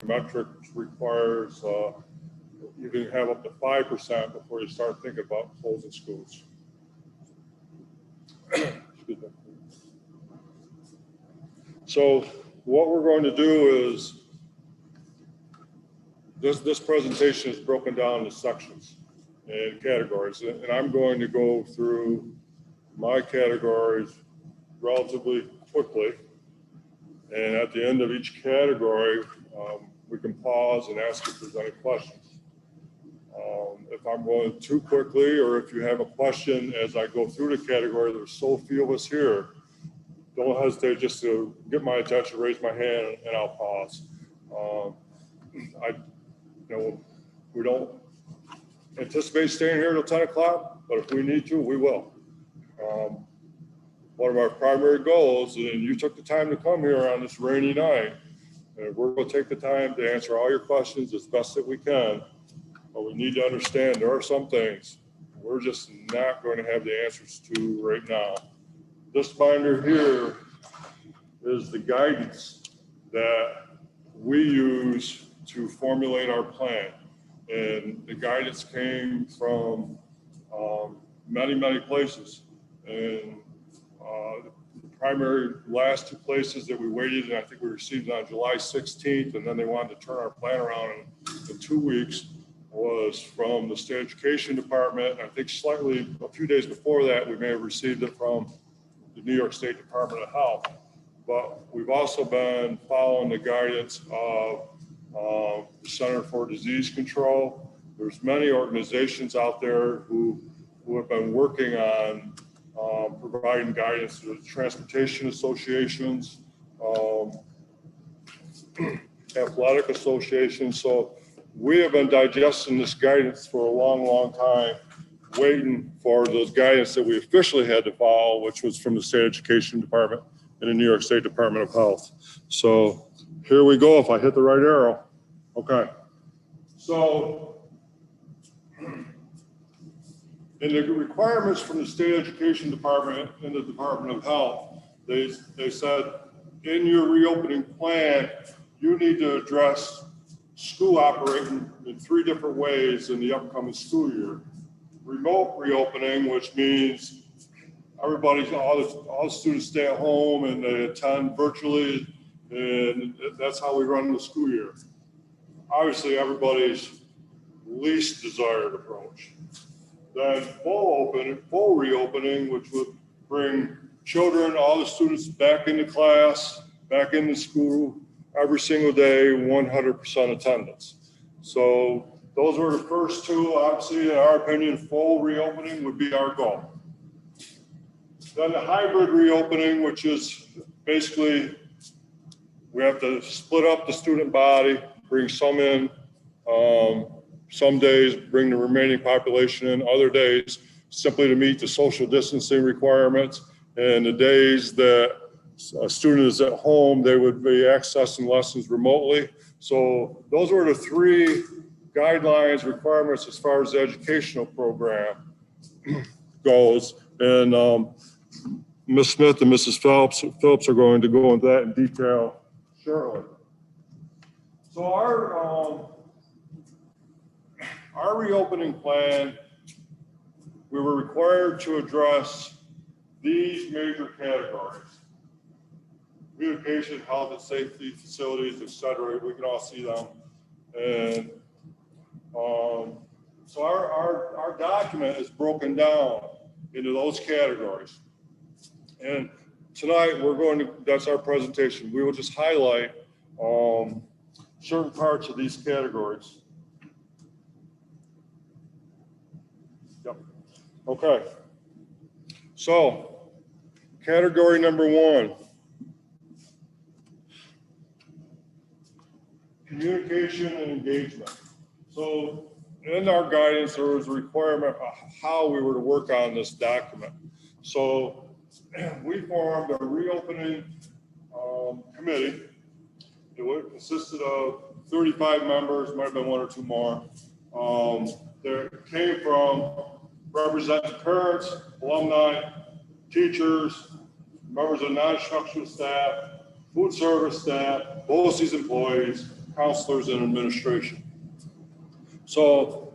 metric requires you can have up to 5% before you start thinking about closing schools. So what we're going to do is this presentation is broken down into sections and categories, and I'm going to go through my categories relatively quickly, and at the end of each category we can pause and ask if there's any questions. If I'm going too quickly, or if you have a question as I go through the category, there's so few of us here, don't hesitate just to get my attention, raise my hand, and I'll pause. We don't anticipate staying here till 10 o'clock, but if we need to, we will. One of our primary goals, and you took the time to come here on this rainy night, and we're going to take the time to answer all your questions as best that we can, but we need to understand there are some things we're just not going to have the answers to right now. This binder here is the guidance that we use to formulate our plan. And the guidance came from many places. And the primary last two places that we waited, and I think we received it on July 16th, and then they wanted to turn our plan around in 2 weeks, was from the State Education Department. And I think slightly a few days before that, we may have received it from the New York State Department of Health. But we've also been following the guidance of the Center for Disease Control. There's many organizations out there who have been working on providing guidance to transportation associations, athletic associations. So we have been digesting this guidance for a long time, waiting for those guidance that we officially had to follow, which was from the State Education Department and the New York State Department of Health. So here we go, if I hit the right arrow. Okay. So in the requirements from the State Education Department and the Department of Health, they said in your reopening plan, you need to address school operating in 3 different ways in the upcoming school year. Remote reopening, which means all the students stay at home and they attend virtually, and that's how we run the school year. Obviously, everybody's least desired approach. Then full reopening, which would bring children, all the students back into class, back into school every single day, 100% attendance. So those were the first 2. Obviously, in our opinion, full reopening would be our goal. Then the hybrid reopening, which is basically we have to split up the student body, bring some in, some days bring the remaining population in, other days simply to meet the social distancing requirements. And the days that a student is at home, they would be accessing lessons remotely. So those were the 3 guidelines, requirements as far as the educational program goes. And Ms. Smith and Mrs. Phillips are going to go into that in detail shortly. So our reopening plan, we were required to address these major categories: communication, health and safety, facilities, etc. We can all see them. And so our document is broken down into those categories. And tonight that's our presentation. We will just highlight certain parts of these categories. Yep. Okay. So category number 1. Communication and engagement. So in our guidance, there was a requirement of how we were to work on this document. So we formed a reopening committee. It consisted of 35 members, might have been 1 or 2 more. That came from representing parents, alumni, teachers, members of non-instructional staff, food service staff, BOCES employees, counselors and administration. So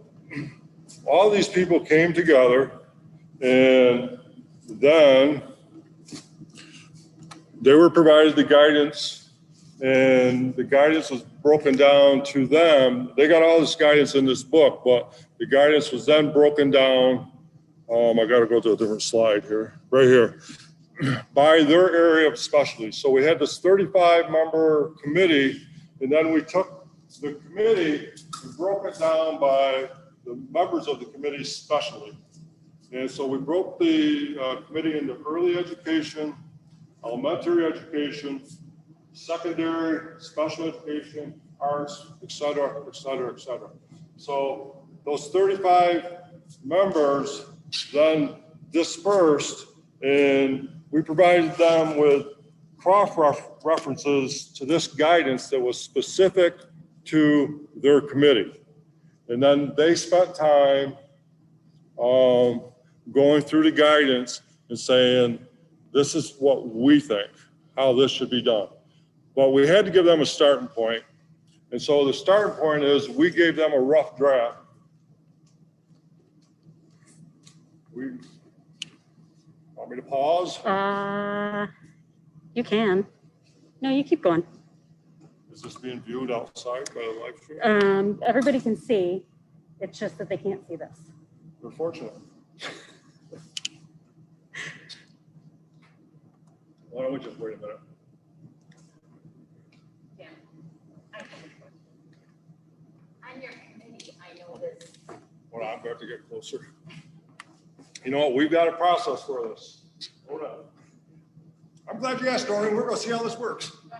all these people came together, and then they were provided the guidance, and the guidance was broken down to them. They got all this guidance in this book, but the guidance was then broken down. I got to go to a different slide here, right here, by their area of specialty. So we had this 35-member committee, and then we took the committee and broke it down by the members of the committee specialty. And so we broke the committee into early education, elementary education, secondary, special education, arts, et cetera, et cetera, et cetera. So those 35 members then dispersed, and we provided them with cross-references to this guidance that was specific to their committee. And then they spent time going through the guidance and saying, this is what we think, how this should be done. But we had to give them a starting point. And so the starting point is we gave them a rough draft. Want me to pause? You can. No, you keep going. Is this being viewed outside by the live stream? Everybody can see. It's just that they can't see this. We're fortunate. Why don't we just wait a minute? Yeah. On your committee, I noticed. Well, I'm about to get closer. You know what? We've got a process for this. Hold on. I'm glad you asked, Doreen. We're going to see how this works. I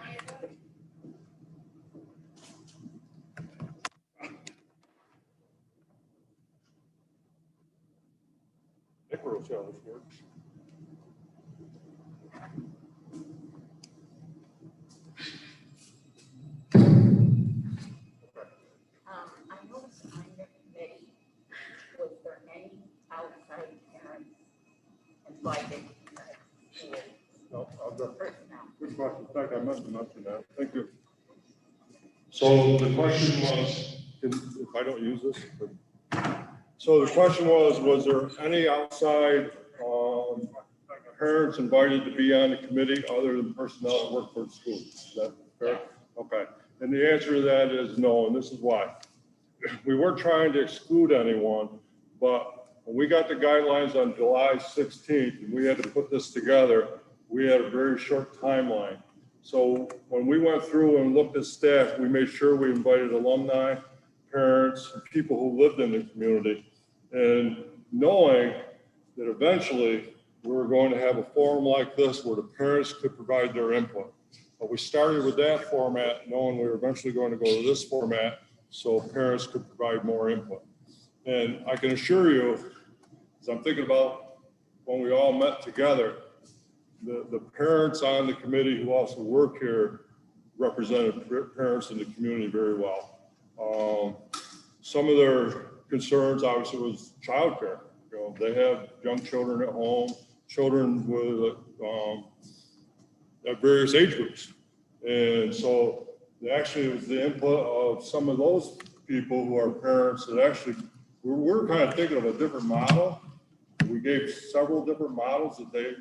think we're going to see how this works. I noticed on your committee, was there any outside parents invited? No, I've got Personnel. good question. In fact, I must have mentioned that. Thank you. So the question was, if I don't use this, so the question was there any outside parents invited to be on the committee other than personnel that work for the school? Is that fair? Okay. And the answer to that is no, and this is why. We weren't trying to exclude anyone, but when we got the guidelines on July 16th and we had to put this together, we had a very short timeline. So when we went through and looked at staff, we made sure we invited alumni, parents, and people who lived in the community. And knowing that eventually we were going to have a forum like this where the parents could provide their input. But we started with that format, knowing we were eventually going to go to this format so parents could provide more input. And I can assure you, as I'm thinking about when we all met together, the parents on the committee who also work here represented parents in the community very well. Some of their concerns obviously was childcare. You know, they have young children at home, children with at various age groups. And so actually it was the input of some of those people who are parents that actually, we're kind of thinking of a different model. We gave several different models that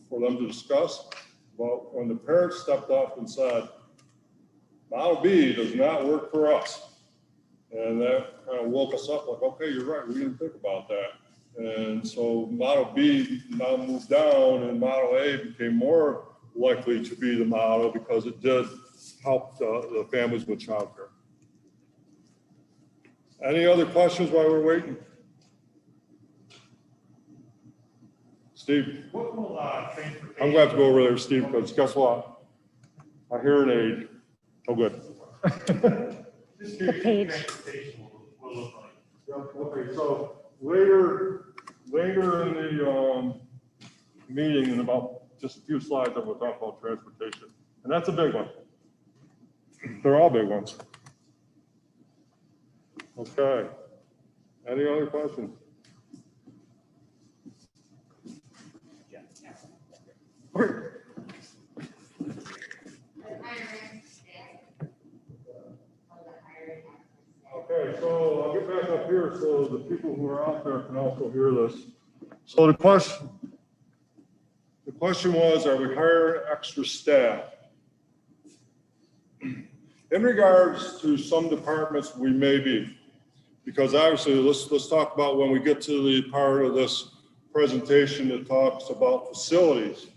for them to discuss. But when the parents stepped up and said, model B does not work for us. And that kind of woke us up like, okay, you're right, we didn't think about that. And so model B now moved down and model A became more likely to be the model because it did help the families with childcare. Any other questions while we're waiting? Steve? What will transportation? I'm going to have to go over there, Steve, because guess what? My hearing aid. Oh, good. The page. Transportation will look like. Okay, so later in the meeting, in about just a few slides, I will talk about transportation. And that's a big one. They're all big ones. Okay. Any other questions? Okay, so I'll get back up here so the people who are out there can also hear this. So the question was, are we hiring extra staff? In regards to some departments, we may be, because obviously, let's talk about when we get to the part of this presentation that talks about facilities.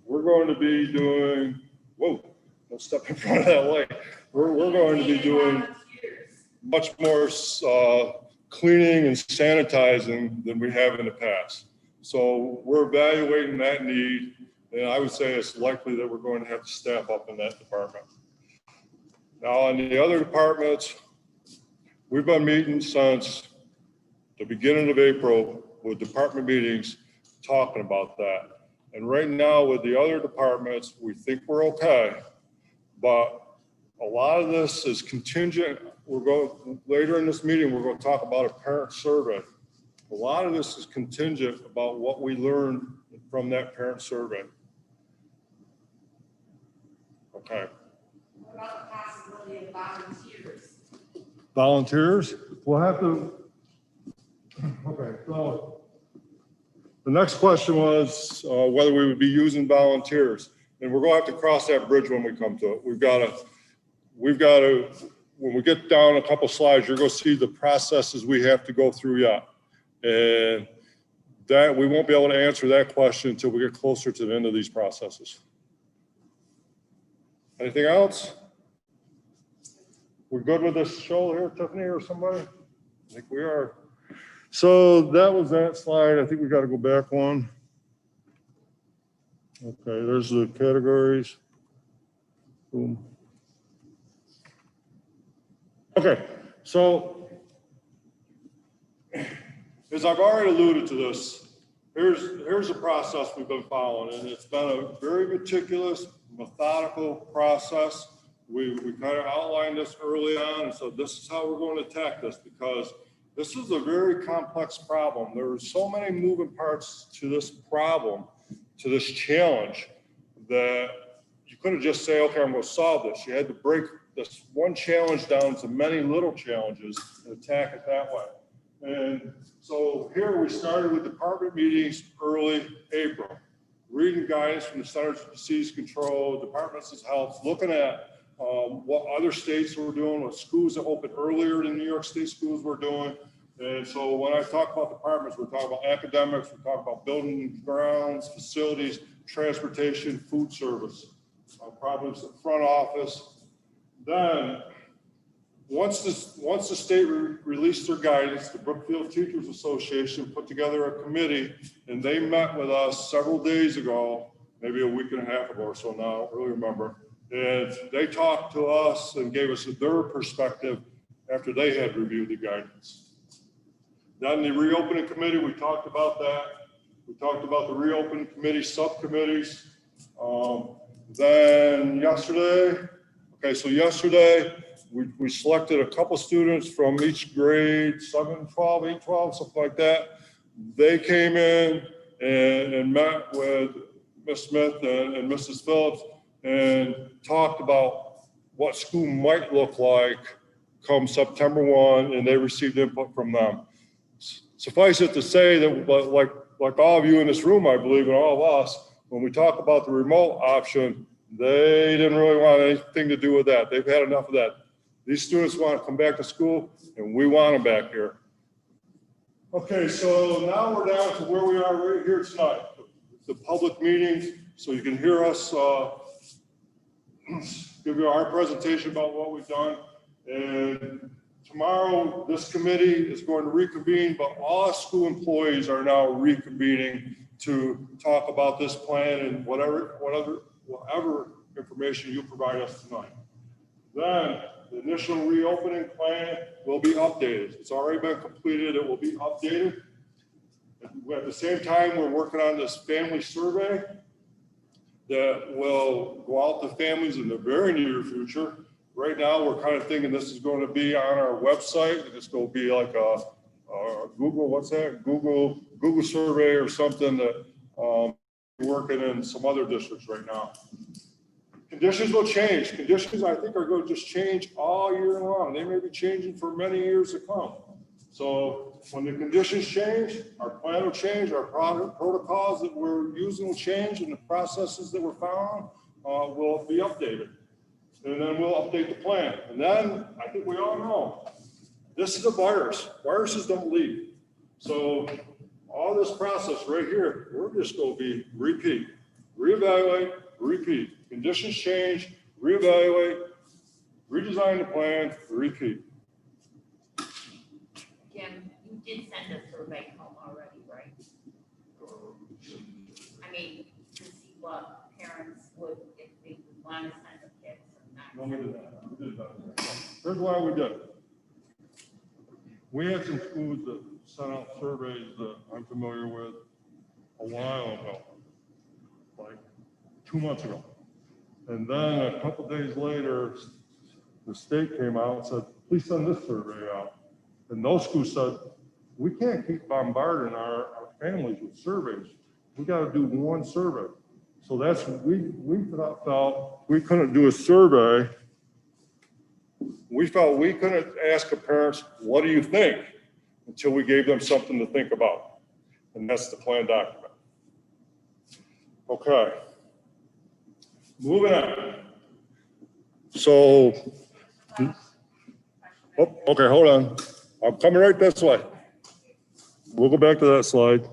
We're going to be doing, whoa, don't step in front of that light. We're going to be doing much more cleaning and sanitizing than we have in the past. So we're evaluating that need, and I would say it's likely that we're going to have to staff up in that department. Now, on the other departments, we've been meeting since the beginning of April with department meetings talking about that. And right now with the other departments, we think we're okay, but a lot of this is contingent. Later in this meeting, we're going to talk about a parent survey. A lot of this is contingent about what we learned from that parent survey. Okay. What about the possibility of volunteers? Volunteers? We'll have to, okay, so the next question was whether we would be using volunteers. And we're going to have to cross that bridge when we come to it. We've got to, when we get down a couple slides, you're going to see the processes we have to go through yet. And that we won't be able to answer that question until we get closer to the end of these processes. Anything else? We're good with this show here, Tiffany, or somebody? I think we are. So that was that slide. I think we got to go back one. Okay, there's the categories. Boom. Okay, so as I've already alluded to this, here's the process we've been following, and it's been a very meticulous, methodical process. We kind of outlined this early on, and so this is how we're going to attack this, because this is a very complex problem. There are so many moving parts to this problem, to this challenge, that you couldn't just say, okay, I'm going to solve this. You had to break this one challenge down to many little challenges and attack it that way. And so here we started with department meetings early April, reading guidance from the Centers for Disease Control, Departments of Health, looking at what other states were doing, what schools that opened earlier than New York State schools were doing. And so when I talk about departments, we're talking about academics, we're talking about building grounds, facilities, transportation, food service, probably the front office. Then once the state released their guidance, the Brookfield Teachers Association put together a committee, and they met with us several days ago, maybe a week and a half ago or so now, I don't really remember. And they talked to us and gave us their perspective after they had reviewed the guidance. Then the reopening committee, we talked about that. We talked about the reopening committee subcommittees. Then yesterday, we selected a couple students from each grade, 7, 12, 8, 12, something like that. They came in and met with Ms. Smith and Mrs. Phillips and talked about what school might look like come September 1, and they received input from them. Suffice it to say that, like all of you in this room, I believe, and all of us, when we talk about the remote option, they didn't really want anything to do with that. They've had enough of that. These students want to come back to school, and we want them back here. Okay, so now we're down to where we are right here tonight, the public meetings, so you can hear us give you our presentation about what we've done. And tomorrow, this committee is going to reconvene, but all school employees are now reconvening to talk about this plan and whatever information you provide us tonight. Then the initial reopening plan will be updated. It's already been completed. It will be updated. At the same time, we're working on this family survey that will go out to families in the very near future. Right now, we're kind of thinking this is going to be on our website, and it's going to be like a Google, what's that? Google survey or something that we're working in some other districts right now. Conditions will change. Conditions, I think, are going to just change all year long. They may be changing for many years to come. So when the conditions change, our plan will change, our protocols that we're using will change, and the processes that were found will be updated. And then we'll update the plan. And then I think we all know, this is a virus. Viruses don't leave. So all this process right here, we're just going to be repeat, reevaluate, repeat. Conditions change, reevaluate, redesign the plan, repeat. Jim, you did send a survey home already, right? I mean, to see what parents would, if they would want to send their kids or not. No, we did that. We did that. Here's why we did it. We had some schools that sent out surveys that I'm familiar with a while ago, like 2 months ago. And then a couple days later, the state came out and said, please send this survey out. And those schools said, we can't keep bombarding our families with surveys. We got to do one survey. So that's, we felt we couldn't do a survey. We felt we couldn't ask the parents, what do you think? Until we gave them something to think about. And that's the plan document. Okay. Moving on. So, oh, okay, hold on. I'm coming right this way. We'll go back to that slide.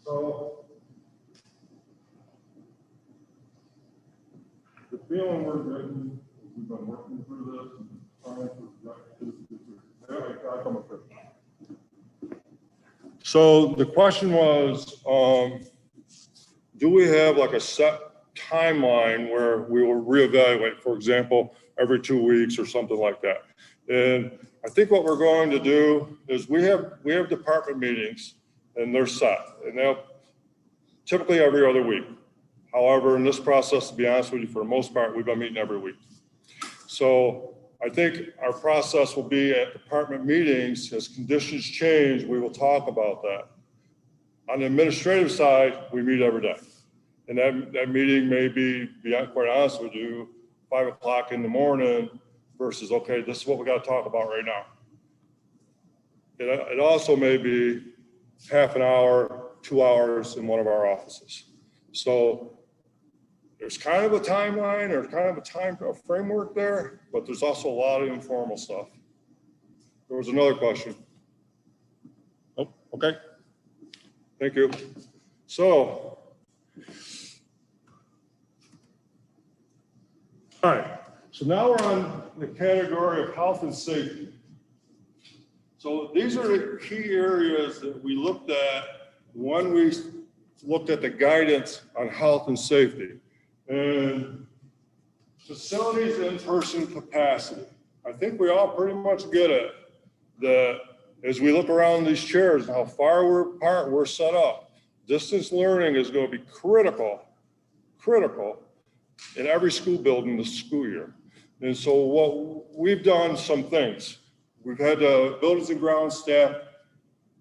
So, the feeling we're getting, we've been working through this, and trying to, so the question was, do we have like a set timeline where we will reevaluate, for example, every 2 weeks or something like that? And I think what we're going to do is we have department meetings, and they're set, and they'll typically every other week. However, in this process, to be honest with you, for the most part, we've been meeting every week. So I think our process will be at department meetings. As conditions change, we will talk about that. On the administrative side, we meet every day. And that meeting may be quite honest with you, 5 o'clock in the morning versus, okay, this is what we got to talk about right now. It also may be half an hour, 2 hours in one of our offices. So there's kind of a timeline or kind of a framework there, but there's also a lot of informal stuff. There was another question. Oh, okay. Thank you. So, all right. So now we're on the category of health and safety. So these are the key areas that we looked at when we looked at the guidance on health and safety. And facilities in-person capacity. I think we all pretty much get it that as we look around these chairs and how far we're apart, we're set up. Distance learning is going to be critical in every school building this school year. And so what we've done some things. We've had the buildings and grounds staff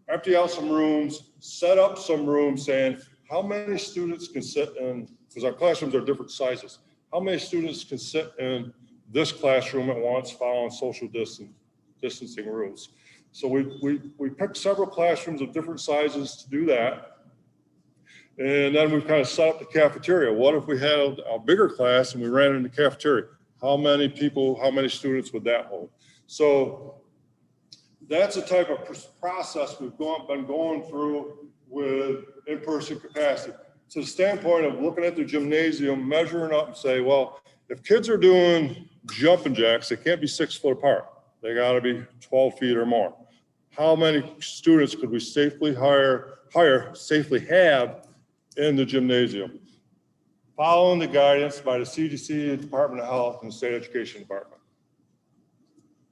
empty out some rooms, set up some rooms saying how many students can sit in, because our classrooms are different sizes, how many students can sit in this classroom at once following social distancing rules. So we picked several classrooms of different sizes to do that. And then we've kind of set up the cafeteria. What if we had a bigger class and we ran in the cafeteria? How many people, how many students would that hold? So that's the type of process we've been going through with in-person capacity. To the standpoint of looking at the gymnasium, measuring up and say, well, if kids are doing jumping jacks, they can't be 6 foot apart. They gotta be 12 feet or more. How many students could we safely safely have in the gymnasium? Following the guidance by the CDC, Department of Health, and the State Education Department.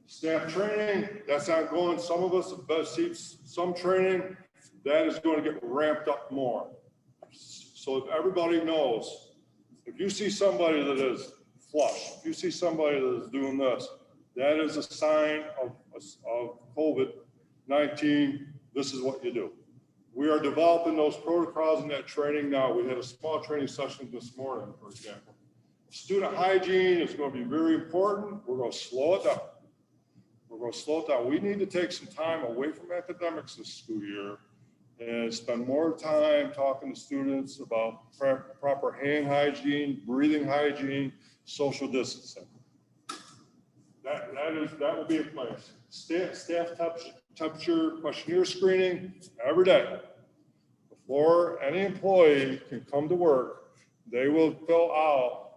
Staff training, that's ongoing. Some of us have seen some training that is going to get ramped up more. So if everybody knows, if you see somebody that is flush, if you see somebody that is doing this, that is a sign of COVID-19. This is what you do. We are developing those protocols and that training now. We had a small training session this morning, for example. Student hygiene is going to be very important. We're going to slow it down. We're going to slow it down. We need to take some time away from academics this school year and spend more time talking to students about proper hand hygiene, breathing hygiene, social distancing. That will be in place. Staff temperature questionnaire screening every day. Before any employee can come to work, they will fill out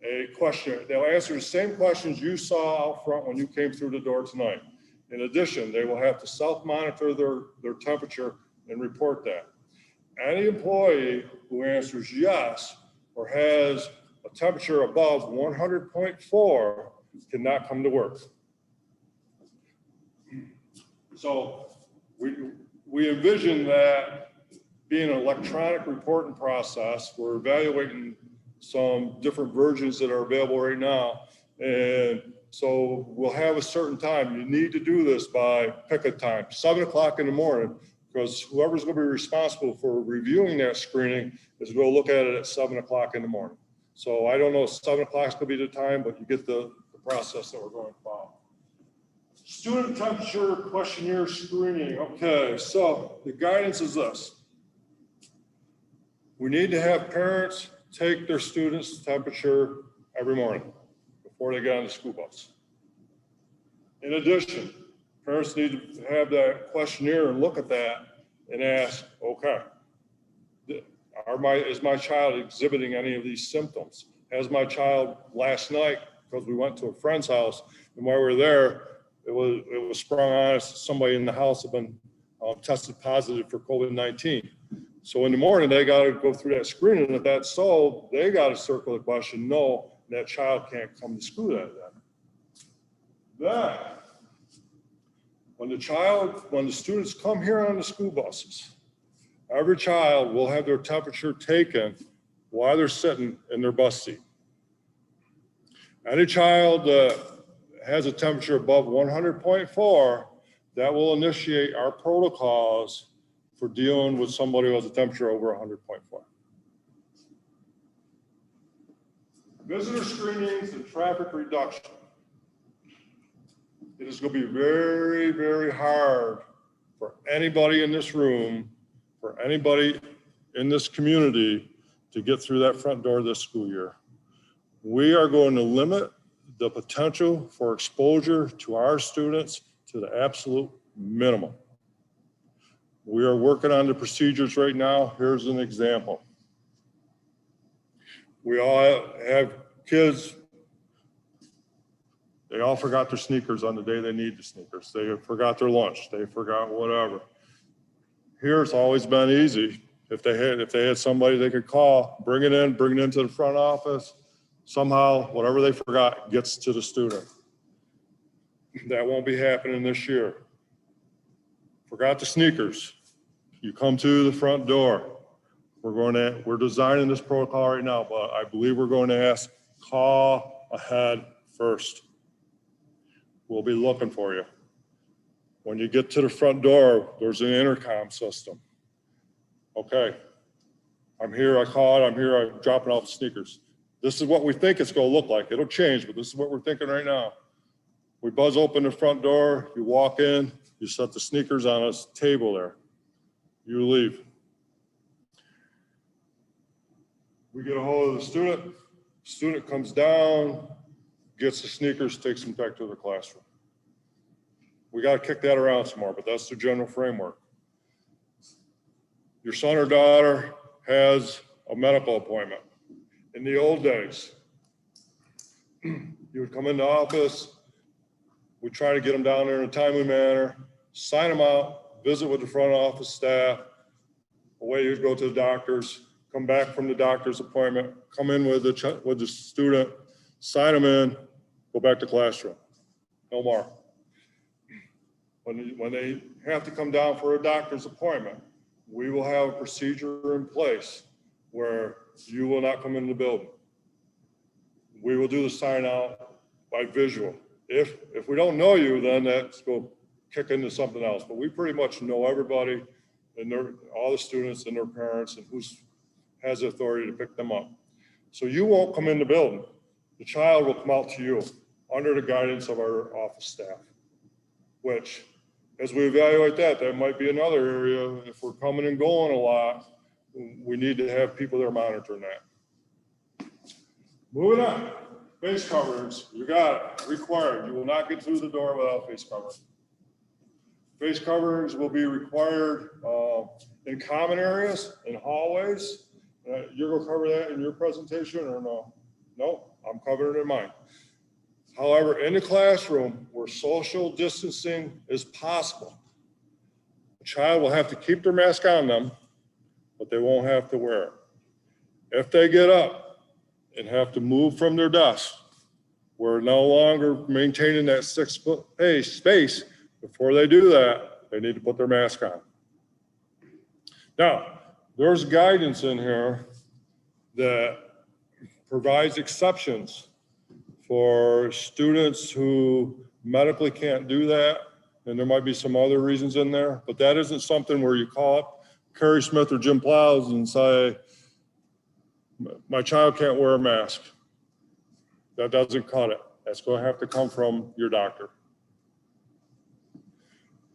a questionnaire. They'll answer the same questions you saw out front when you came through the door tonight. In addition, they will have to self-monitor their temperature and report that. Any employee who answers yes or has a temperature above 100.4 cannot come to work. So we envision that being an electronic reporting process. We're evaluating some different versions that are available right now. And so we'll have a certain time. You need to do this by pick a time, 7 o'clock in the morning, because whoever's going to be responsible for reviewing that screening is going to look at it at 7 o'clock in the morning. So I don't know if 7 o'clock is going to be the time, but you get the process that we're going to follow. Student temperature questionnaire screening. Okay, so the guidance is this. We need to have parents take their students' temperature every morning before they get on the school bus. In addition, parents need to have that questionnaire and look at that and ask, okay, is my child exhibiting any of these symptoms? Has my child last night, because we went to a friend's house, and while we were there, it was sprung on us, somebody in the house had been tested positive for COVID-19. So in the morning, they got to go through that screening, and if that's so, they got to circle the question, no, that child can't come to school that day. Then, when the students come here on the school buses, every child will have their temperature taken while they're sitting in their bus seat. Any child that has a temperature above 100.4, that will initiate our protocols for dealing with somebody who has a temperature over 100.4. Visitor screenings and traffic reduction. It is going to be very, very hard for anybody in this room, for anybody in this community to get through that front door this school year. We are going to limit the potential for exposure to our students to the absolute minimum. We are working on the procedures right now. Here's an example. We all have kids, they all forgot their sneakers on the day they need the sneakers. They forgot their lunch, they forgot whatever. Here it's always been easy. If they had somebody they could call, bring it into the front office. Somehow, whatever they forgot gets to the student. That won't be happening this year. Forgot the sneakers. You come to the front door. We're designing this protocol right now, but I believe we're going to ask, call ahead first. We'll be looking for you. When you get to the front door, there's an intercom system. Okay, I'm here, I called, I'm here, I'm dropping off the sneakers. This is what we think it's going to look like. It'll change, but this is what we're thinking right now. We buzz open the front door, you walk in, you set the sneakers on a table there. You leave. We get a hold of the student comes down, gets the sneakers, takes them back to the classroom. We got to kick that around some more, but that's the general framework. Your son or daughter has a medical appointment. In the old days, you would come into office, we'd try to get them down there in a timely manner, sign them out, visit with the front office staff, away you'd go to the doctors, come back from the doctor's appointment, come in with the student, sign them in, go back to classroom. No more. When they have to come down for a doctor's appointment, we will have a procedure in place where you will not come in the building. We will do the sign out by visual. If we don't know you, then that's go kick into something else. But we pretty much know everybody and all the students and their parents and has the authority to pick them up. So you won't come in the building. The child will come out to you under the guidance of our office staff, which as we evaluate that might be another area. If we're coming and going a lot, we need to have people there monitoring that. Moving on, face coverings, you got it, required. You will not get through the door without face covering. Face coverings will be required in common areas, in hallways. You're gonna cover that in your presentation or no? No, I'm covering it in mine. However, in the classroom where social distancing is possible, the child will have to keep their mask on them, but they won't have to wear it. If they get up and have to move from their desk, we're no longer maintaining that 6 foot space. Before they do that, they need to put their mask on. Now, there's guidance in here that provides exceptions for students who medically can't do that. And there might be some other reasons in there, but that isn't something where you call up Kerry Smith or Jim Plows and say, my child can't wear a mask. That doesn't cut it. That's going to have to come from your doctor.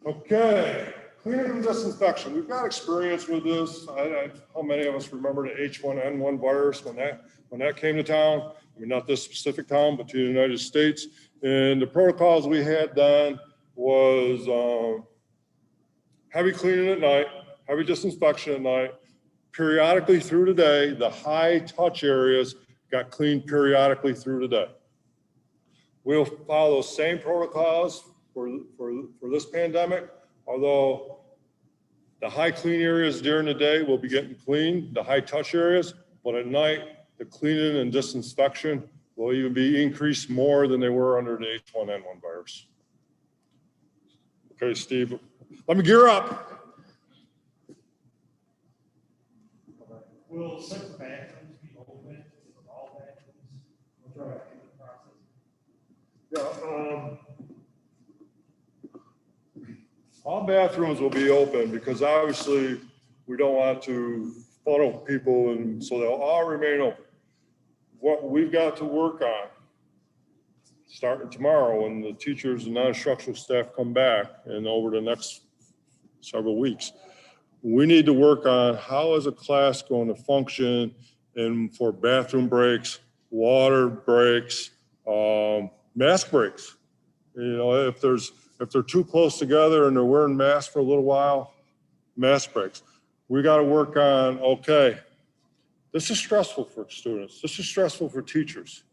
Okay, cleaning and disinfection. We've got experience with this. How many of us remember the H1N1 virus when that came to town? I mean, not this specific town, but to the United States. And the protocols we had done was heavy cleaning at night, heavy disinfection at night, periodically through the day. The high touch areas got cleaned periodically through the day. We'll follow those same protocols for this pandemic, although the high clean areas during the day will be getting cleaned, the high touch areas, but at night, the cleaning and disinfection will even be increased more than they were under the H1N1 virus. Okay, Steve, let me gear up. Will 6 bathrooms be open? All bathrooms? We'll try to get the process. Yeah, all bathrooms will be open because obviously we don't want to funnel people, and so they'll all remain open. What we've got to work on, starting tomorrow when the teachers and non-instructional staff come back and over the next several weeks, we need to work on how is a class going to function and for bathroom breaks, water breaks, mask breaks. You know, if they're too close together and they're wearing masks for a little while, mask breaks. We got to work on, okay, this is stressful for students. This is stressful for teachers.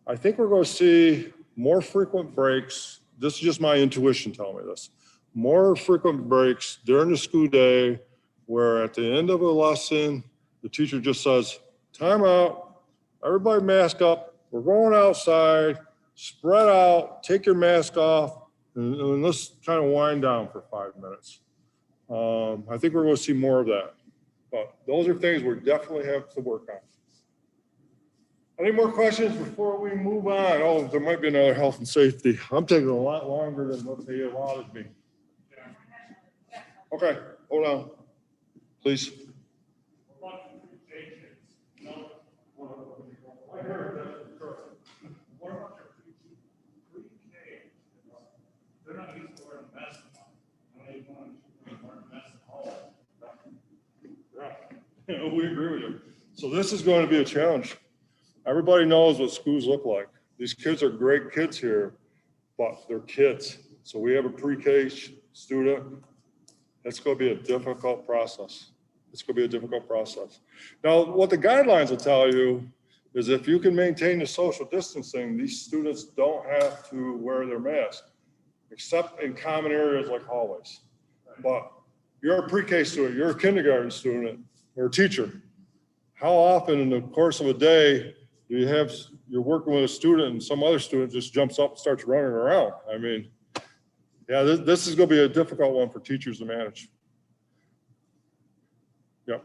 I think we're going to see more frequent breaks. This is just my intuition telling me this. More frequent breaks during the school day where at the end of a lesson, the teacher just says, time out, everybody mask up, we're going outside, spread out, take your mask off, and let's kind of wind down for 5 minutes. I think we're going to see more of that. But those are things we definitely have to work on. Any more questions before we move on? Oh, there might be another health and safety. I'm taking a lot longer than what they allotted me. Okay, hold on, please. They're not used to wearing masks. They want to wear masks at all. Yeah, we agree with you. So this is going to be a challenge. Everybody knows what schools look like. These kids are great kids here, but they're kids. So we have a pre-K student. It's going to be a difficult process. It's going to be a difficult process. Now, what the guidelines will tell you is if you can maintain the social distancing, these students don't have to wear their mask, except in common areas like hallways. But you're a pre-K student, you're a kindergarten student, or a teacher. How often in the course of a day do you're working with a student and some other student just jumps up and starts running around? I mean, yeah, this is going to be a difficult one for teachers to manage. Yep.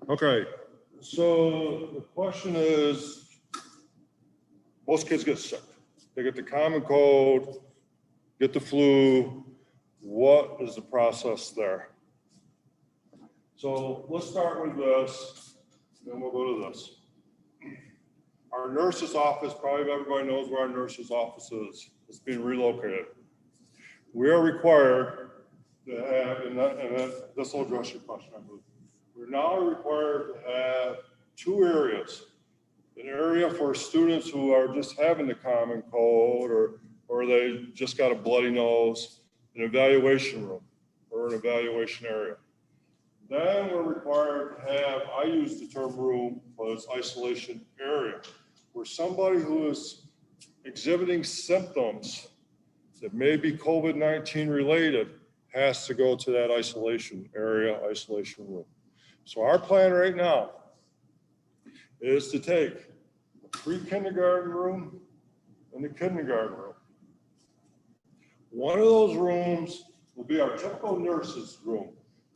Okay, so the question is, most kids get sick. They get the common cold, get the flu. What is the process there? So let's start with this, then we'll go to this. Our nurse's office, probably everybody knows where our nurse's office is. It's being relocated. We are required to have, and this will address your question, I believe. We're now required to have two areas. An area for students who are just having the common cold or they just got a bloody nose, an evaluation room or an evaluation area. Then we're required to have, I use the term room, but it's isolation area, where somebody who is exhibiting symptoms that may be COVID-19 related has to go to that isolation area, isolation room. So our plan right now is to take the pre-kindergarten room and the kindergarten room. One of those rooms will be our typical nurse's room.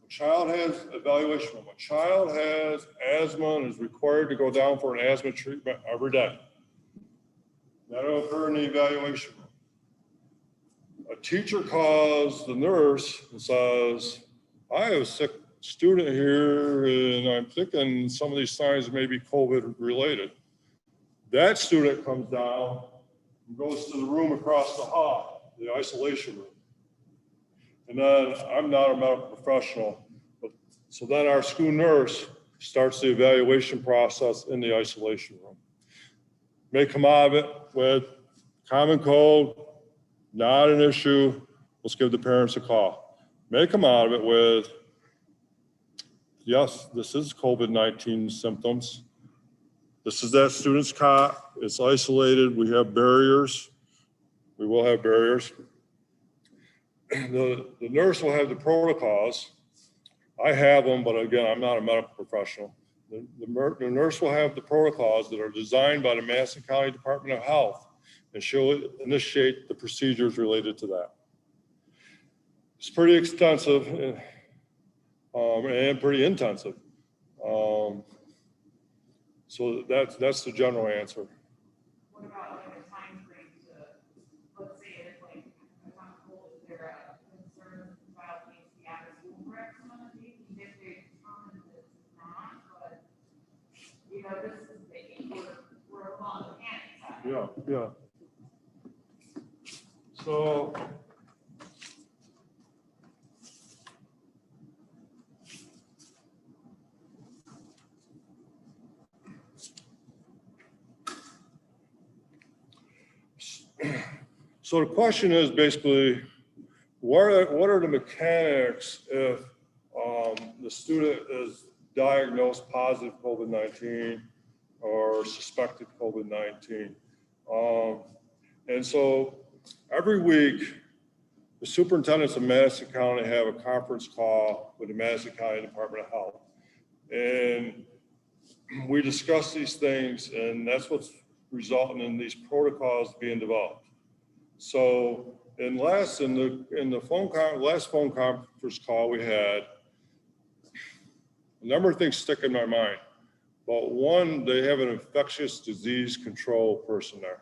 A child has evaluation room. A child has asthma and is required to go down for an asthma treatment every day. That'll occur in the evaluation room. A teacher calls the nurse and says, I have a sick student here and I'm thinking some of these signs may be COVID related. That student comes down and goes to the room across the hall, the isolation room. And then I'm not a medical professional, but so then our school nurse starts the evaluation process in the isolation room. May come out of it with common cold, not an issue, let's give the parents a call. May come out of it with, yes, this is COVID-19 symptoms. This is that student's cot, it's isolated, we have barriers. We will have barriers. The nurse will have the protocols. I have them, but again, I'm not a medical professional. The nurse will have the protocols that are designed by the Madison County Department of Health, and she'll initiate the procedures related to that. It's pretty extensive and pretty intensive. So that's the general answer. What about like a time frame to, let's say if like, if I'm told, is there a concern the child needs to be out of school for X amount of days, even if they determine that it's not, but, you know, this is the, we're along the panic side. Yeah. So the question is basically, what are the mechanics if the student is diagnosed positive COVID-19 or suspected COVID-19? And so every week, the superintendents of Madison County have a conference call with the Madison County Department of Health. And we discuss these things, and that's what's resulting in these protocols being developed. So in the last phone conference call we had, a number of things stick in my mind. But one, they have an infectious disease control person there.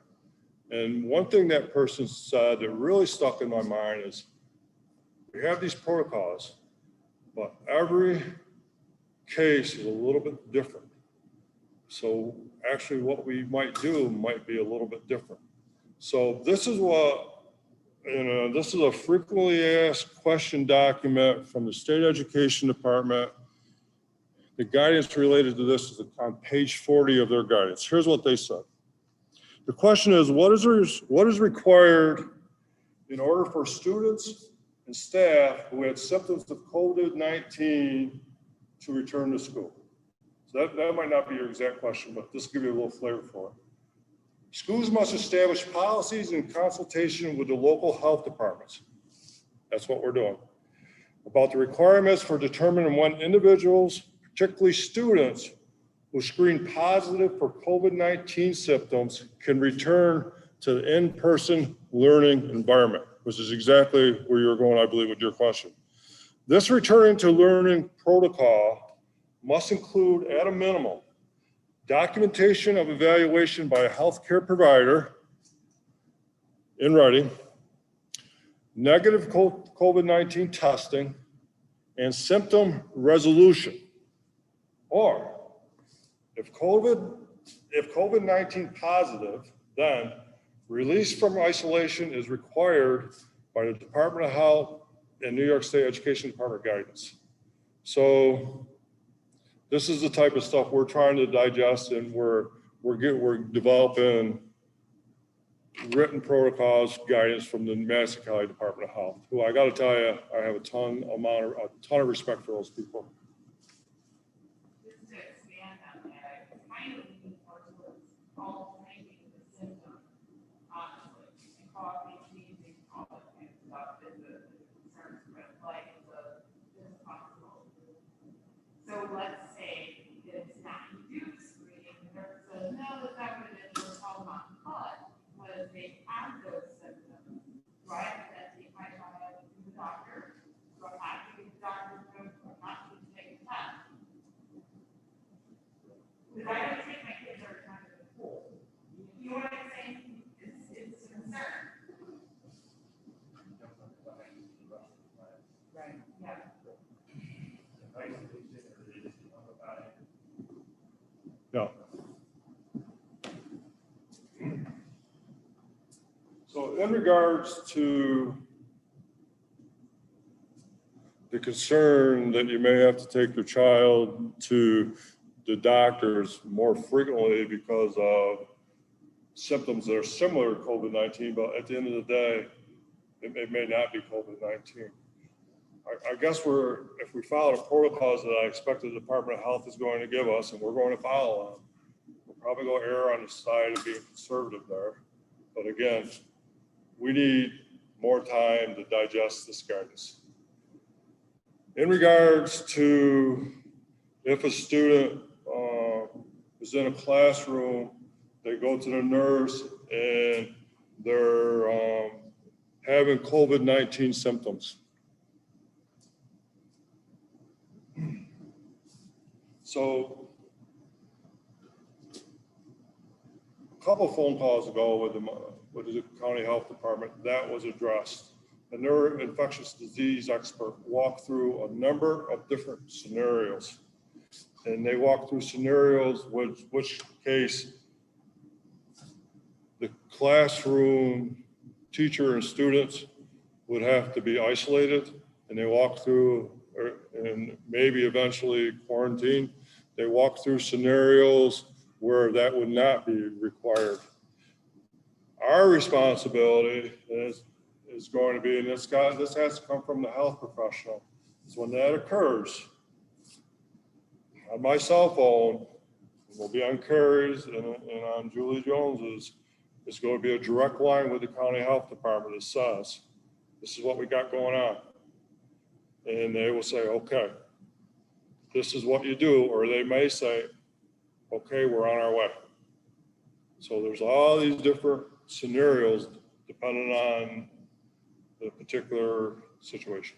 And one thing that person said that really stuck in my mind is, we have these protocols, but every case is a little bit different. So actually what we might do might be a little bit different. So this is what, this is a frequently asked question document from the State Education Department. The guidance related to this is on page 40 of their guidance. Here's what they said. The question is, what is required in order for students and staff who had symptoms of COVID-19 to return to school? So that might not be your exact question, but this will give you a little flavor for it. Schools must establish policies in consultation with the local health departments. That's what we're doing. About the requirements for determining when individuals, particularly students, who screen positive for COVID-19 symptoms can return to the in-person learning environment, which is exactly where you're going, I believe, with your question. This returning to learning protocol must include at a minimum documentation of evaluation by a healthcare provider in writing, negative COVID-19 testing, and symptom resolution. Or if COVID-19 positive, then release from isolation is required by the Department of Health and New York State Education Department guidance. So this is the type of stuff we're trying to digest, and we're developing written protocols, guidance from the Madison County Department of Health, who I got to tell you, I have a ton of respect for those people. Just to expand on that, it's kind of leaning towards alternating the symptom, honestly, and coughing, sneezing, all that kind of stuff is the concerns with like the hospital. So let's say it's not you do the screening, there says, no, that's not what it is, we're talking about, but was they have those symptoms, right? That they might not have to the doctor, or have to the doctor, or not to take a test. Because I don't take my kids every time to the pool. You know what I'm saying? It's a concern. Right, yeah. Yeah. So in regards to the concern that you may have to take your child to the doctors more frequently because of symptoms that are similar to COVID-19, but at the end of the day, it may not be COVID-19. I guess if we follow the protocols that I expect the Department of Health is going to give us, and we're going to follow them, we'll probably go err on the side of being conservative there. But again, we need more time to digest this guidance. In regards to if a student is in a classroom, they go to the nurse and they're having COVID-19 symptoms. So a couple phone calls ago with the county health department, that was addressed. A neuroinfectious disease expert walked through a number of different scenarios. And they walked through scenarios which case the classroom teacher and students would have to be isolated, and they walked through and maybe eventually quarantine. They walked through scenarios where that would not be required. Our responsibility is going to be, and this has to come from the health professional, is when that occurs, on my cell phone, it will be on Carrie's and on Julie Jones's, it's going to be a direct line with the county health department that says, this is what we got going on. And they will say, okay, this is what you do, or they may say, okay, we're on our way. So there's all these different scenarios depending on the particular situation.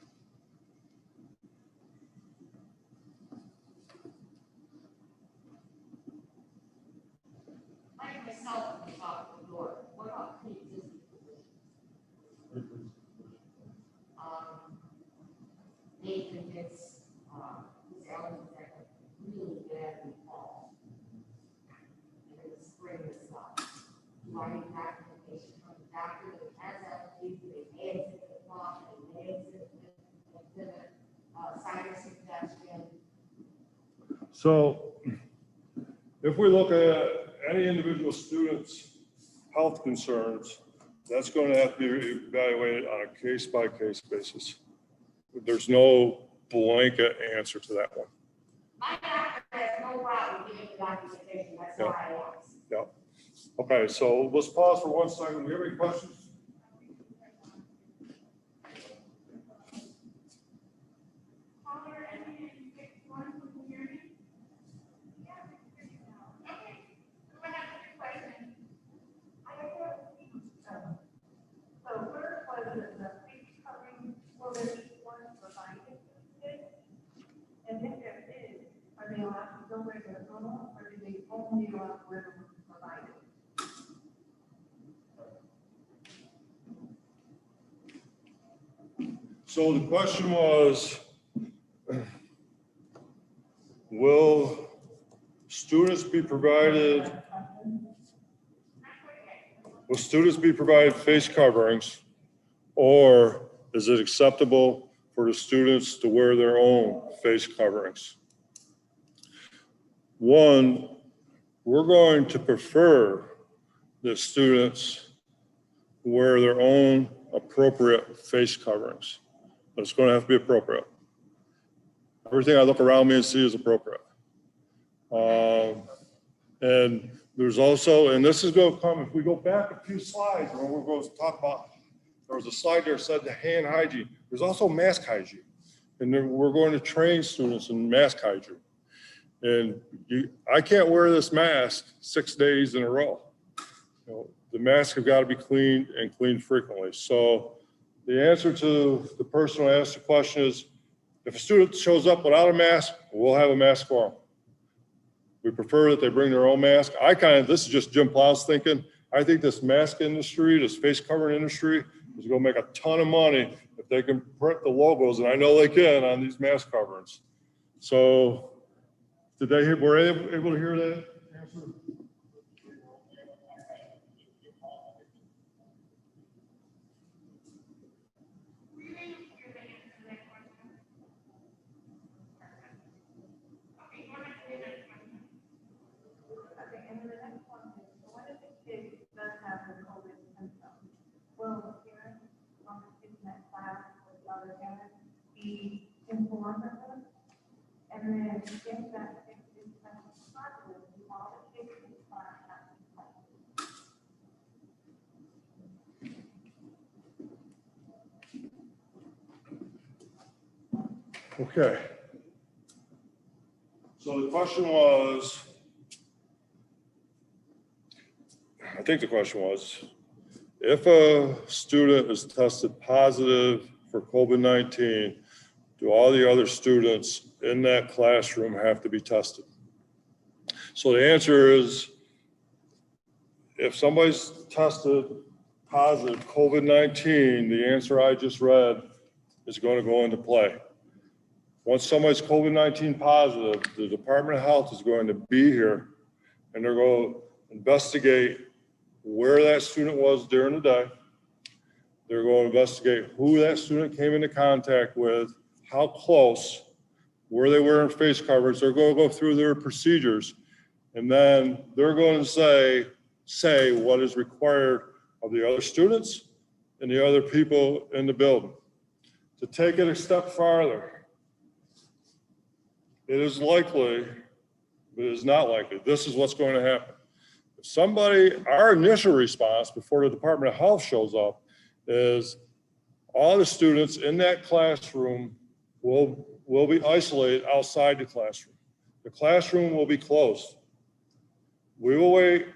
I myself am about the door. What about pre-existing conditions? Nathan gets, his allergies are really bad in the fall. And in the spring it's not. Do I need documentation from the doctor that has allergies, they may have the cough, they may have sinus infection? So if we look at any individual student's health concerns, that's going to have to be evaluated on a case-by-case basis. There's no blanket answer to that one. My doctor has no problem giving documentation, that's why I asked. Yeah. Okay, so let's pause for 1 second. Do we have any questions? And if there is, are they optional, or do they only allow where provided? So the question was, will students be provided face coverings, or is it acceptable for the students to wear their own face coverings? One, we're going to prefer that students wear their own appropriate face coverings, but it's going to have to be appropriate. Everything I look around me and see is appropriate. And there's also, and this is going to come, if we go back a few slides, when we're going to talk about, there was a slide there that said the hand hygiene. There's also mask hygiene. And then we're going to train students in mask hygiene. And I can't wear this mask 6 days in a row. You know, the masks have got to be cleaned and cleaned frequently. So the answer to the person who asked the question is, if a student shows up without a mask, we'll have a mask for them. We prefer that they bring their own mask. This is just Jim Plow's thinking. I think this mask industry, this face covering industry is going to make a ton of money if they can print the logos, and I know they can, on these mask coverings. So were they able to hear that answer? Will parents on the student in that class with the other parents be informed of this? And then if that is positive, do all the kids in the class have to play? Okay. So the question was, I think the question was, if a student is tested positive for COVID-19, do all the other students in that classroom have to be tested? So the answer is, if somebody's tested positive COVID-19, the answer I just read is going to go into play. Once somebody's COVID-19 positive, the Department of Health is going to be here and they're going to investigate where that student was during the day. They're going to investigate who that student came into contact with, how close, were they wearing face coverings. They're going to go through their procedures, and then they're going to say what is required of the other students and the other people in the building. To take it a step farther, it is likely, but it is not likely, this is what's going to happen. Our initial response before the Department of Health shows up is all the students in that classroom will be isolated outside the classroom. The classroom will be closed. We will wait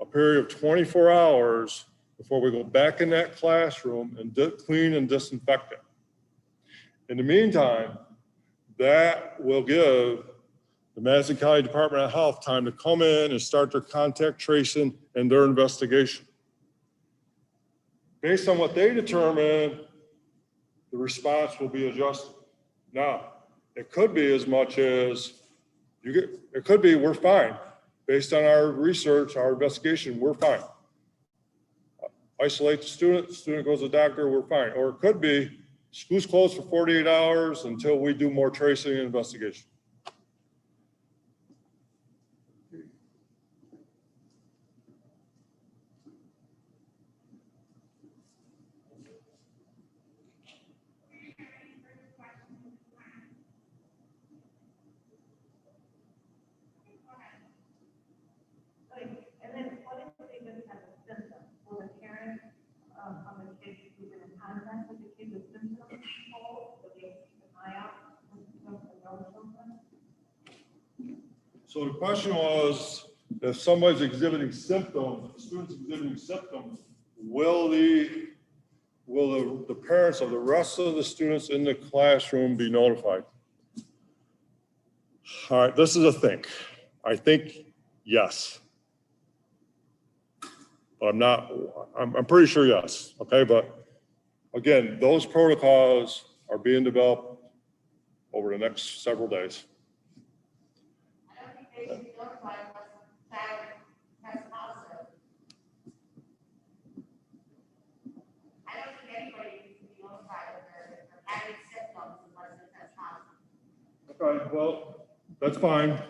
a period of 24 hours before we go back in that classroom and clean and disinfect it. In the meantime, that will give the Madison County Department of Health time to come in and start their contact tracing and their investigation. Based on what they determine, the response will be adjusted. Now, it could be as much as it could be we're fine. Based on our research, our investigation, we're fine. Isolate the student goes to the doctor, we're fine. Or it could be school's closed for 48 hours until we do more tracing and investigation. And then what if they just have a symptom? Will the parent of the kids who've been in contact with the kids with symptoms hold, so they keep an eye out for symptoms and no children? So the question was, if somebody's exhibiting symptoms, if a student's exhibiting symptoms, will the parents of the rest of the students in the classroom be notified? All right, this is a thing. I think yes. But I'm pretty sure yes, okay? But again, those protocols are being developed over the next several days. I don't think they should be notified unless the child tests positive. I don't think anybody needs to be notified if they're having symptoms unless they test positive. Okay, well, that's fine.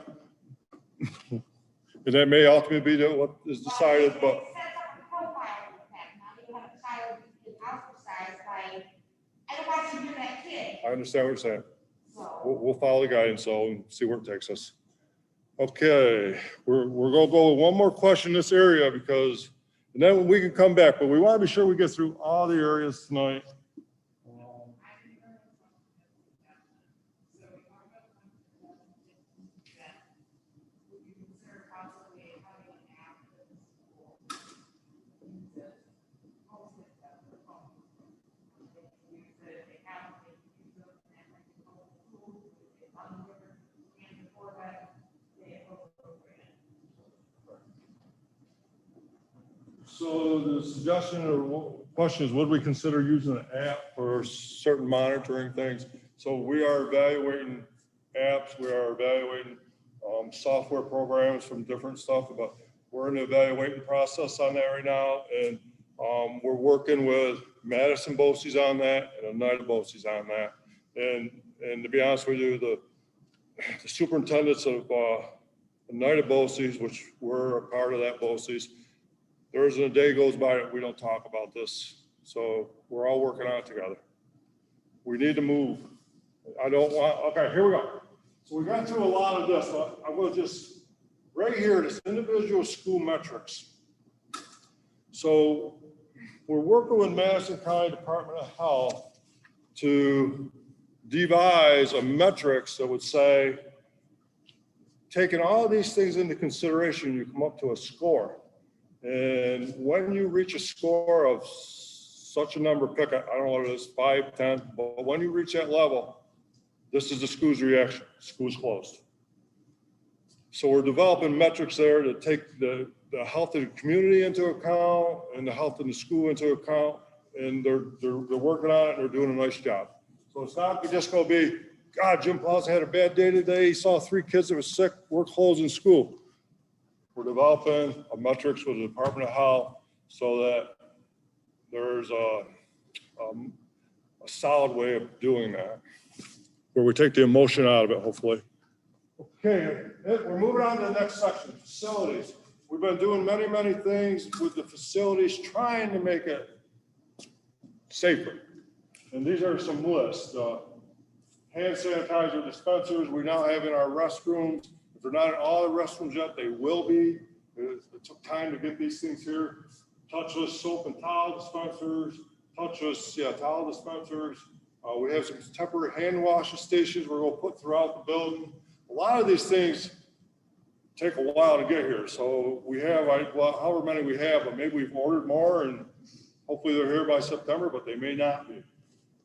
And that may ultimately be what is decided, but It sets up a profile in the past. Now you have a child who's being ostracized by, I don't want you to hear that kid, I understand what you're saying. so. We'll follow the guidance, so, and see where it takes us. Okay, we're gonna go with one more question in this area because, and then we can come back, but we want to be sure we get through all the areas tonight. So the suggestion or question is, would we consider using an app for certain monitoring things? So we are evaluating apps, we are evaluating software programs from different stuff, but we're in the evaluating process on that right now. And we're working with Madison BOCES on that and Oneida BOCES on that. And to be honest with you, the superintendents of Oneida BOCES, which we're a part of that BOCES, there isn't a day goes by that we don't talk about this. So we're all working on it together. We need to move. I don't want, okay, here we go. So we got through a lot of this. I will just, right here, this individual school metrics. So we're working with Madison County Department of Health to devise a metrics that would say, taking all these things into consideration, you come up to a score. And when you reach a score of such a number, pick, I don't know what it is, 5, 10, but when you reach that level, this is the school's reaction, school's closed. So we're developing metrics there to take the health of the community into account and the health of the school into account. And they're working on it, and they're doing a nice job. So it's not just gonna be, God, Jim Plowson had a bad day today, he saw 3 kids that were sick, we're closing school. We're developing a metrics with the Department of Health so that there's a solid way of doing that, where we take the emotion out of it, hopefully. Okay, we're moving on to the next section, facilities. We've been doing many, many things with the facilities, trying to make it safer. And these are some lists. Hand sanitizer dispensers we now have in our restrooms. If they're not in all the restrooms yet, they will be. It took time to get these things here. Touchless soap and towel dispensers, touchless towel dispensers. We have some temporary hand wash stations we're going to put throughout the building. A lot of these things take a while to get here. So we have, well, however many we have, but maybe we've ordered more and hopefully they're here by September, but they may not be.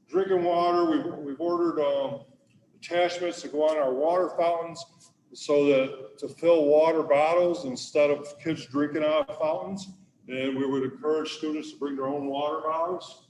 Drinking water, we've ordered attachments to go on our water fountains so that to fill water bottles instead of kids drinking out of fountains. And we would encourage students to bring their own water bottles.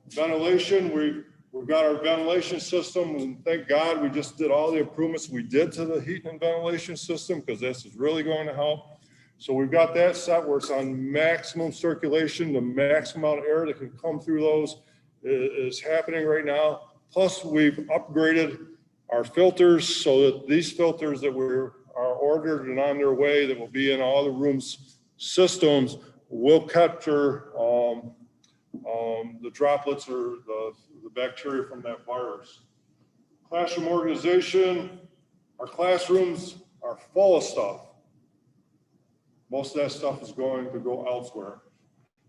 Ventilation, we've got our ventilation system, and thank God we just did all the improvements we did to the heat and ventilation system because this is really going to help. So we've got that set where it's on maximum circulation, the maximum amount of air that can come through those is happening right now. Plus we've upgraded our filters so that these filters that are ordered and on their way that will be in all the rooms systems will capture the droplets or the bacteria from that virus. Classroom organization, our classrooms are full of stuff. Most of that stuff is going to go elsewhere,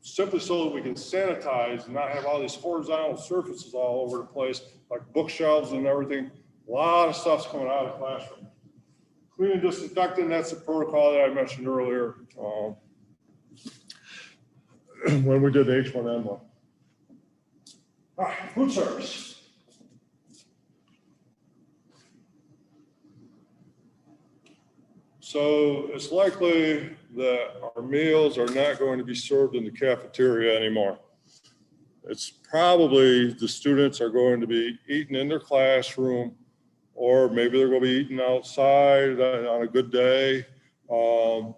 simply so that we can sanitize and not have all these horizontal surfaces all over the place, like bookshelves and everything. A lot of stuff's coming out of the classroom. Clean and disinfectant, that's the protocol that I mentioned earlier when we did the H1N1. All right, food service. So it's likely that our meals are not going to be served in the cafeteria anymore. It's probably the students are going to be eating in their classroom, or maybe they're going to be eating outside on a good day. The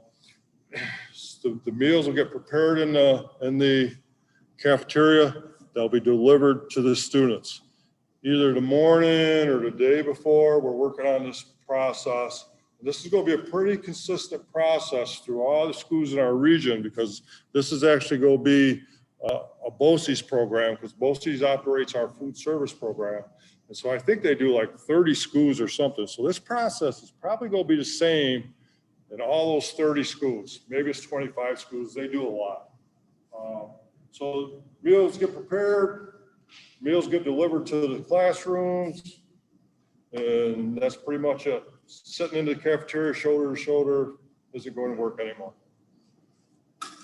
meals will get prepared in the cafeteria. They'll be delivered to the students. Either the morning or the day before, we're working on this process. This is going to be a pretty consistent process through all the schools in our region, because this is actually going to be a BOCES program, because BOCES operates our food service program. And so I think they do like 30 schools or something. So this process is probably going to be the same in all those 30 schools. Maybe it's 25 schools. They do a lot. So meals get prepared, meals get delivered to the classrooms, and that's pretty much it. Sitting in the cafeteria shoulder to shoulder isn't going to work anymore.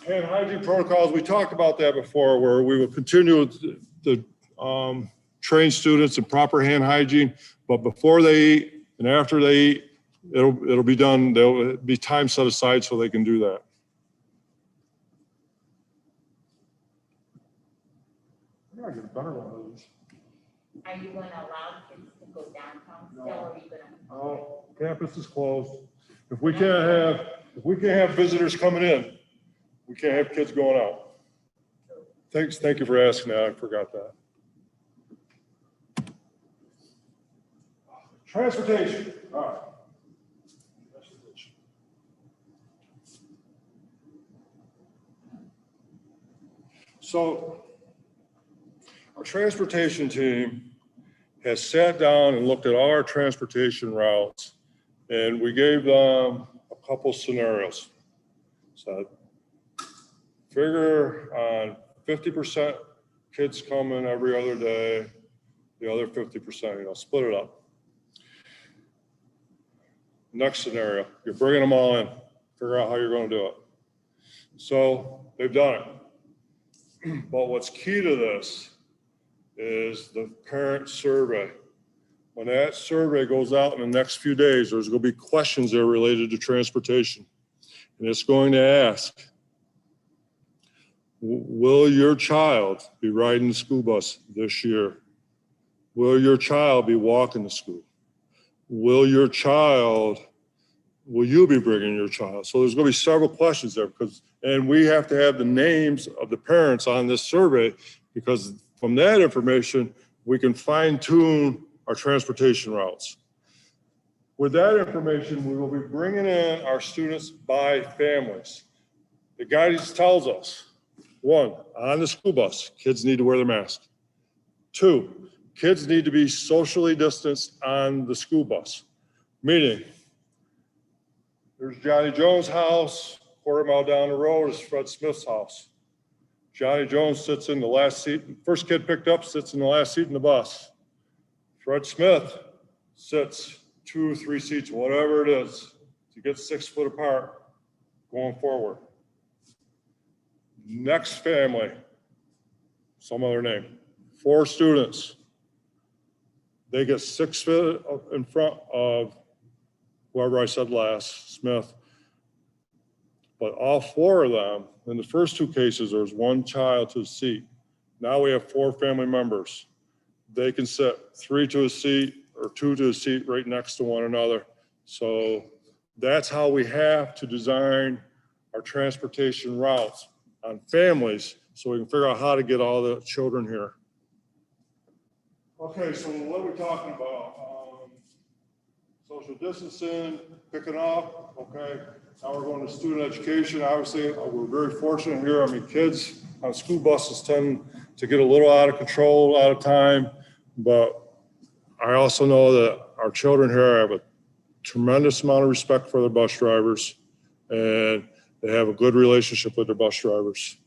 Hand hygiene protocols, we talked about that before, where we will continue to train students in proper hand hygiene, but before they eat and after they eat, it'll be done. There'll be time set aside so they can do that. I gotta get a better one of those. Are you going to allow kids to go downtown still, or are you going to? Oh, campus is closed. If we can't have visitors coming in, we can't have kids going out. Thank you for asking that. I forgot that. Transportation. All right. So our transportation team has sat down and looked at all our transportation routes, and we gave them a couple scenarios. So figure on 50% kids coming every other day, the other 50%, split it up. Next scenario, you're bringing them all in, figure out how you're going to do it. So they've done it. But what's key to this is the parent survey. When that survey goes out in the next few days, there's going to be questions there related to transportation. And it's going to ask, will your child be riding the school bus this year? Will your child be walking to school? Will you be bringing your child? So there's going to be several questions there, and we have to have the names of the parents on this survey, because from that information, we can fine tune our transportation routes. With that information, we will be bringing in our students by families. The guidance tells us, 1, on the school bus, kids need to wear their mask. 2, kids need to be socially distanced on the school bus, meaning there's Johnny Jones' house, quarter mile down the road is Fred Smith's house. Johnny Jones sits in the last seat, first kid picked up sits in the last seat in the bus. Fred Smith sits 2 or 3 seats, whatever it is, to get 6 foot apart going forward. Next family, some other name, 4 students. They get 6 feet in front of whoever I said last, Smith. But all 4 of them, in the first 2 cases, there's 1 child to a seat. Now we have 4 family members. They can sit 3 to a seat or 2 to a seat right next to one another. So that's how we have to design our transportation routes on families, so we can figure out how to get all the children here. Okay, so what are we talking about? Social distancing, picking up, okay. Now we're going to student education. Obviously, we're very fortunate here. I mean, kids on school buses tend to get a little out of control, out of time, but I also know that our children here have a tremendous amount of respect for their bus drivers, and they have a good relationship with their bus drivers.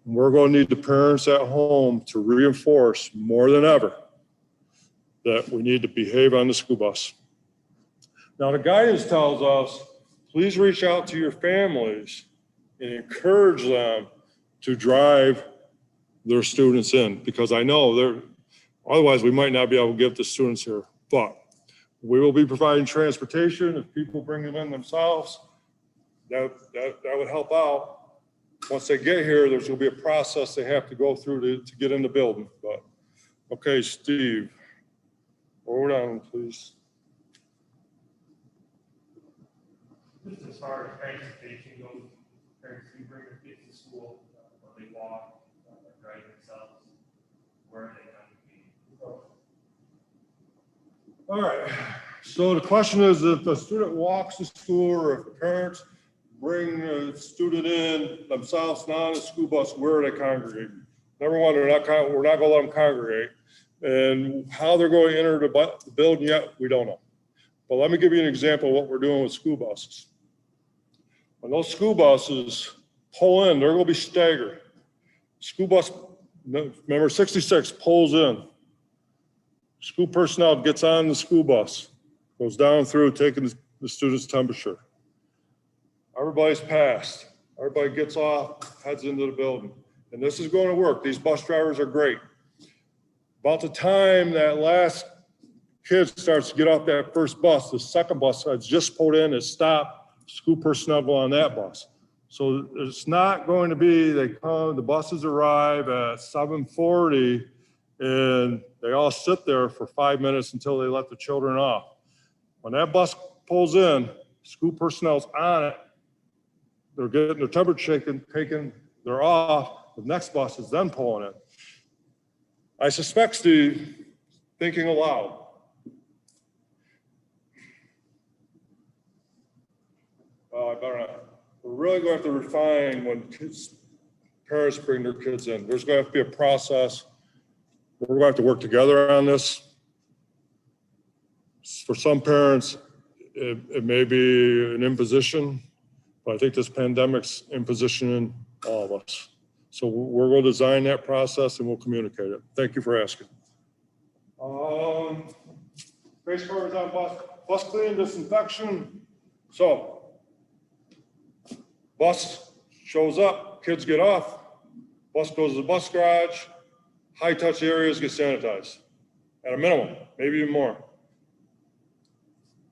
And we're going to need the parents at home to reinforce more than ever that we need to behave on the school bus. Now, the guidance tells us, please reach out to your families and encourage them to drive their students in, because I know otherwise we might not be able to get the students here. But We will be providing transportation. If people bring them in themselves, that would help out. Once they get here, there's gonna be a process they have to go through to get in the building, but, okay, Steve, hold on, please. Just as far as transportation goes, parents can bring their kids to school, or they walk, or drive themselves, where they can be. All right, so the question is, if a student walks to school or if the parents bring a student in themselves, not on a school bus, where are they congregating? Number one, we're not gonna let them congregate. And how they're going to enter the building yet, we don't know. But let me give you an example of what we're doing with school buses. When those school buses pull in, they're gonna be staggered. School bus, number 66 pulls in. School personnel gets on the school bus, goes down through taking the student's temperature. Everybody's passed. Everybody gets off, heads into the building. And this is going to work. These bus drivers are great. About the time that last kid starts to get off that first bus, the second bus has just pulled in and stopped. School personnel go on that bus. So it's not going to be, they come, the buses arrive at 7:40 and they all sit there for 5 minutes until they let the children off. When that bus pulls in, school personnel's on it. They're getting their temperature taken, they're off. The next bus is then pulling in. I suspect, Steve, thinking aloud. I better not. We're really going to have to refine when parents bring their kids in. There's going to have to be a process. We're going to have to work together on this. For some parents, it may be an imposition, but I think this pandemic's impositioning all of us. So we're going to design that process and we'll communicate it. Thank you for asking. Face coverings on bus cleaning, disinfection. So bus shows up, kids get off, bus goes to the bus garage, high touch areas get sanitized at a minimum, maybe even more.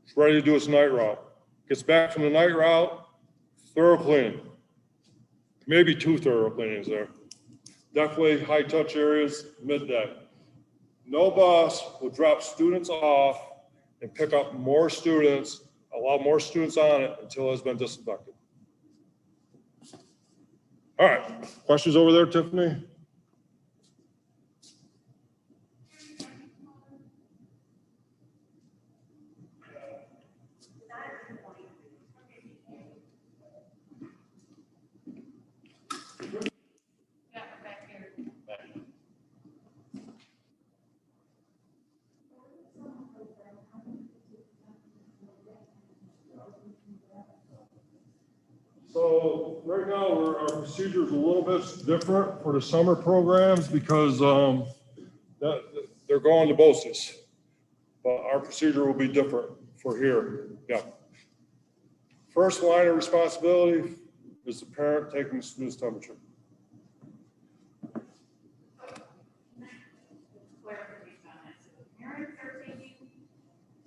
It's ready to do its night route. Gets back from the night route, thorough cleaning. Maybe 2 thorough cleanings there. Definitely high touch areas, midday. No bus will drop students off and pick up more students, allow more students on it until it's been disinfected. All right, questions over there, Tiffany? Yeah, back here. So right now, our procedure is a little bit different for the summer programs because they're going to BOCES. But our procedure will be different for here. Yeah. First line of responsibility is the parent taking the student's temperature. Clarification on that. So the parents are taking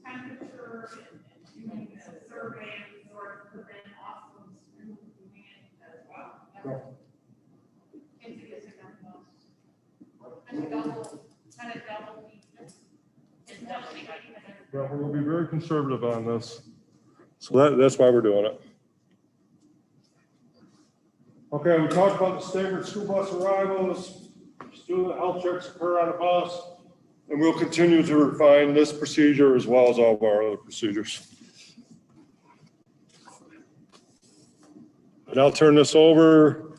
temperature and doing a survey of sorts, but then also the students doing it as well. Kids get sick on the bus. Kind of double features. It's double features. Yeah, we're going to be very conservative on this. So that's why we're doing it. Okay, we talked about the staggered school bus arrivals. Student health checks occur on the bus. And we'll continue to refine this procedure as well as all of our other procedures. And I'll turn this over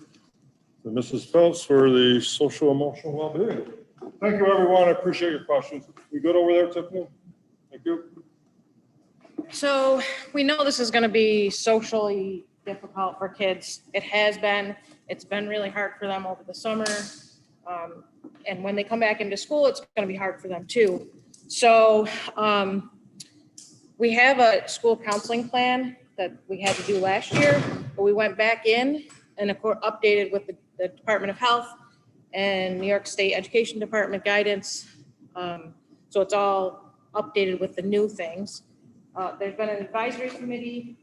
to Mrs. Phelps for the social emotional well-being. Thank you, everyone. I appreciate your questions. We good over there, Tiffany? Thank you. So we know this is going to be socially difficult for kids. It has been. It's been really hard for them over the summer. And when they come back into school, it's going to be hard for them too. So we have a school counseling plan that we had to do last year, but we went back in and updated with the Department of Health and New York State Education Department guidance. So it's all updated with the new things. There's been an advisory committee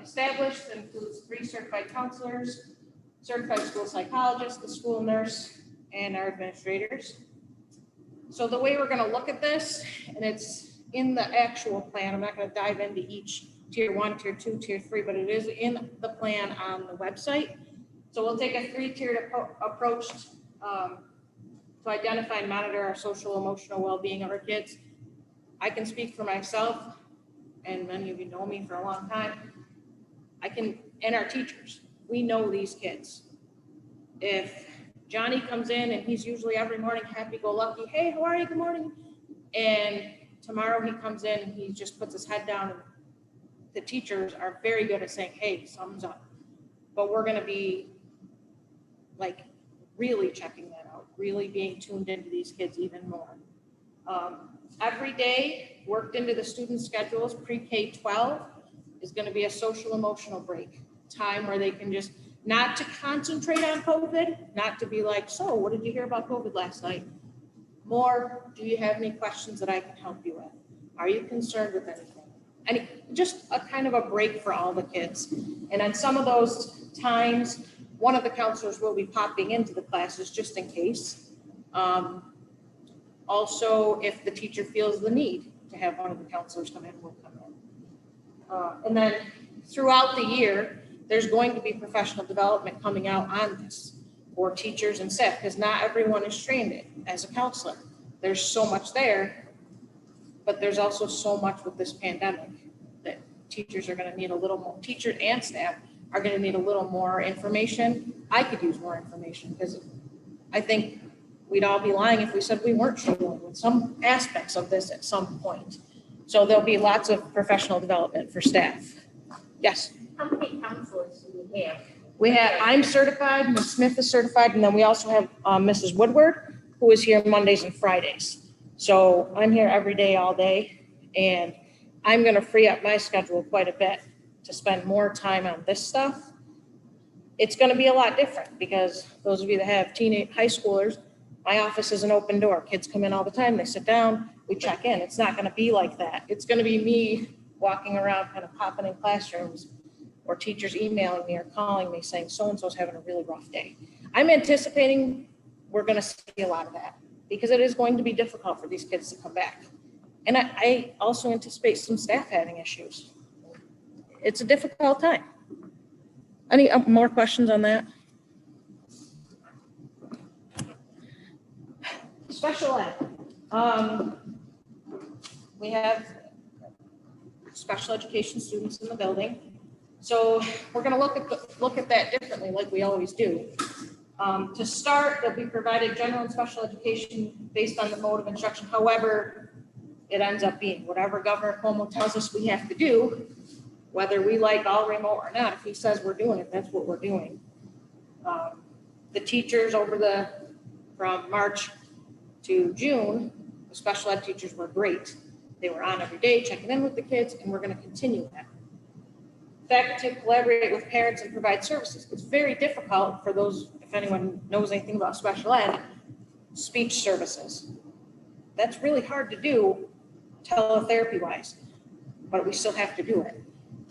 established that includes 3 certified counselors, certified school psychologists, the school nurse, and our administrators. So the way we're going to look at this, and it's in the actual plan, I'm not going to dive into each tier 1, tier 2, tier 3, but it is in the plan on the website. So we'll take a 3-tiered approach to identify and monitor our social emotional well-being of our kids. I can speak for myself, and many of you know me for a long time. And our teachers, we know these kids. If Johnny comes in and he's usually every morning happy-go-lucky, hey, how are you, good morning? And tomorrow he comes in and he just puts his head down. The teachers are very good at saying, hey, something's up. But we're gonna be like really checking that out, really being tuned into these kids even more. Every day worked into the student schedules, pre-K 12 is gonna be a social emotional break, time where they can just, not to concentrate on COVID, not to be like, so what did you hear about COVID last night? More, do you have any questions that I can help you with? Are you concerned with anything? And just a kind of a break for all the kids. And on some of those times, one of the counselors will be popping into the classes just in case. Also, if the teacher feels the need to have one of the counselors come in, we'll come in. And then throughout the year, there's going to be professional development coming out on this for teachers and staff, because not everyone is trained as a counselor. There's so much there, but there's also so much with this pandemic that teachers are going to need a little more, teachers and staff are going to need a little more information. I could use more information because I think we'd all be lying if we said we weren't struggling with some aspects of this at some point. So there'll be lots of professional development for staff. Yes? How many counselors do we have? I'm certified, Ms. Smith is certified, and then we also have Mrs. Woodward, who is here Mondays and Fridays. So I'm here every day, all day, and I'm going to free up my schedule quite a bit to spend more time on this stuff. It's going to be a lot different because those of you that have high schoolers, my office is an open door. Kids come in all the time, they sit down, we check in. It's not going to be like that. It's going to be me walking around kind of popping in classrooms, or teachers emailing me or calling me saying so-and-so's having a really rough day. I'm anticipating we're going to see a lot of that because it is going to be difficult for these kids to come back. And I also anticipate some staff having issues. It's a difficult time. Any more questions on that? Special ed. We have special education students in the building. So we're going to look at that differently like we always do. To start, they'll be provided general and special education based on the mode of instruction. However, it ends up being whatever Governor Cuomo tells us we have to do, whether we like all remote or not. If he says we're doing it, that's what we're doing. The teachers from March to June, the special ed teachers were great. They were on every day, checking in with the kids, and we're going to continue that. Faculty collaborate with parents and provide services. It's very difficult for those, if anyone knows anything about special ed, speech services. That's really hard to do teletherapy wise, but we still have to do it.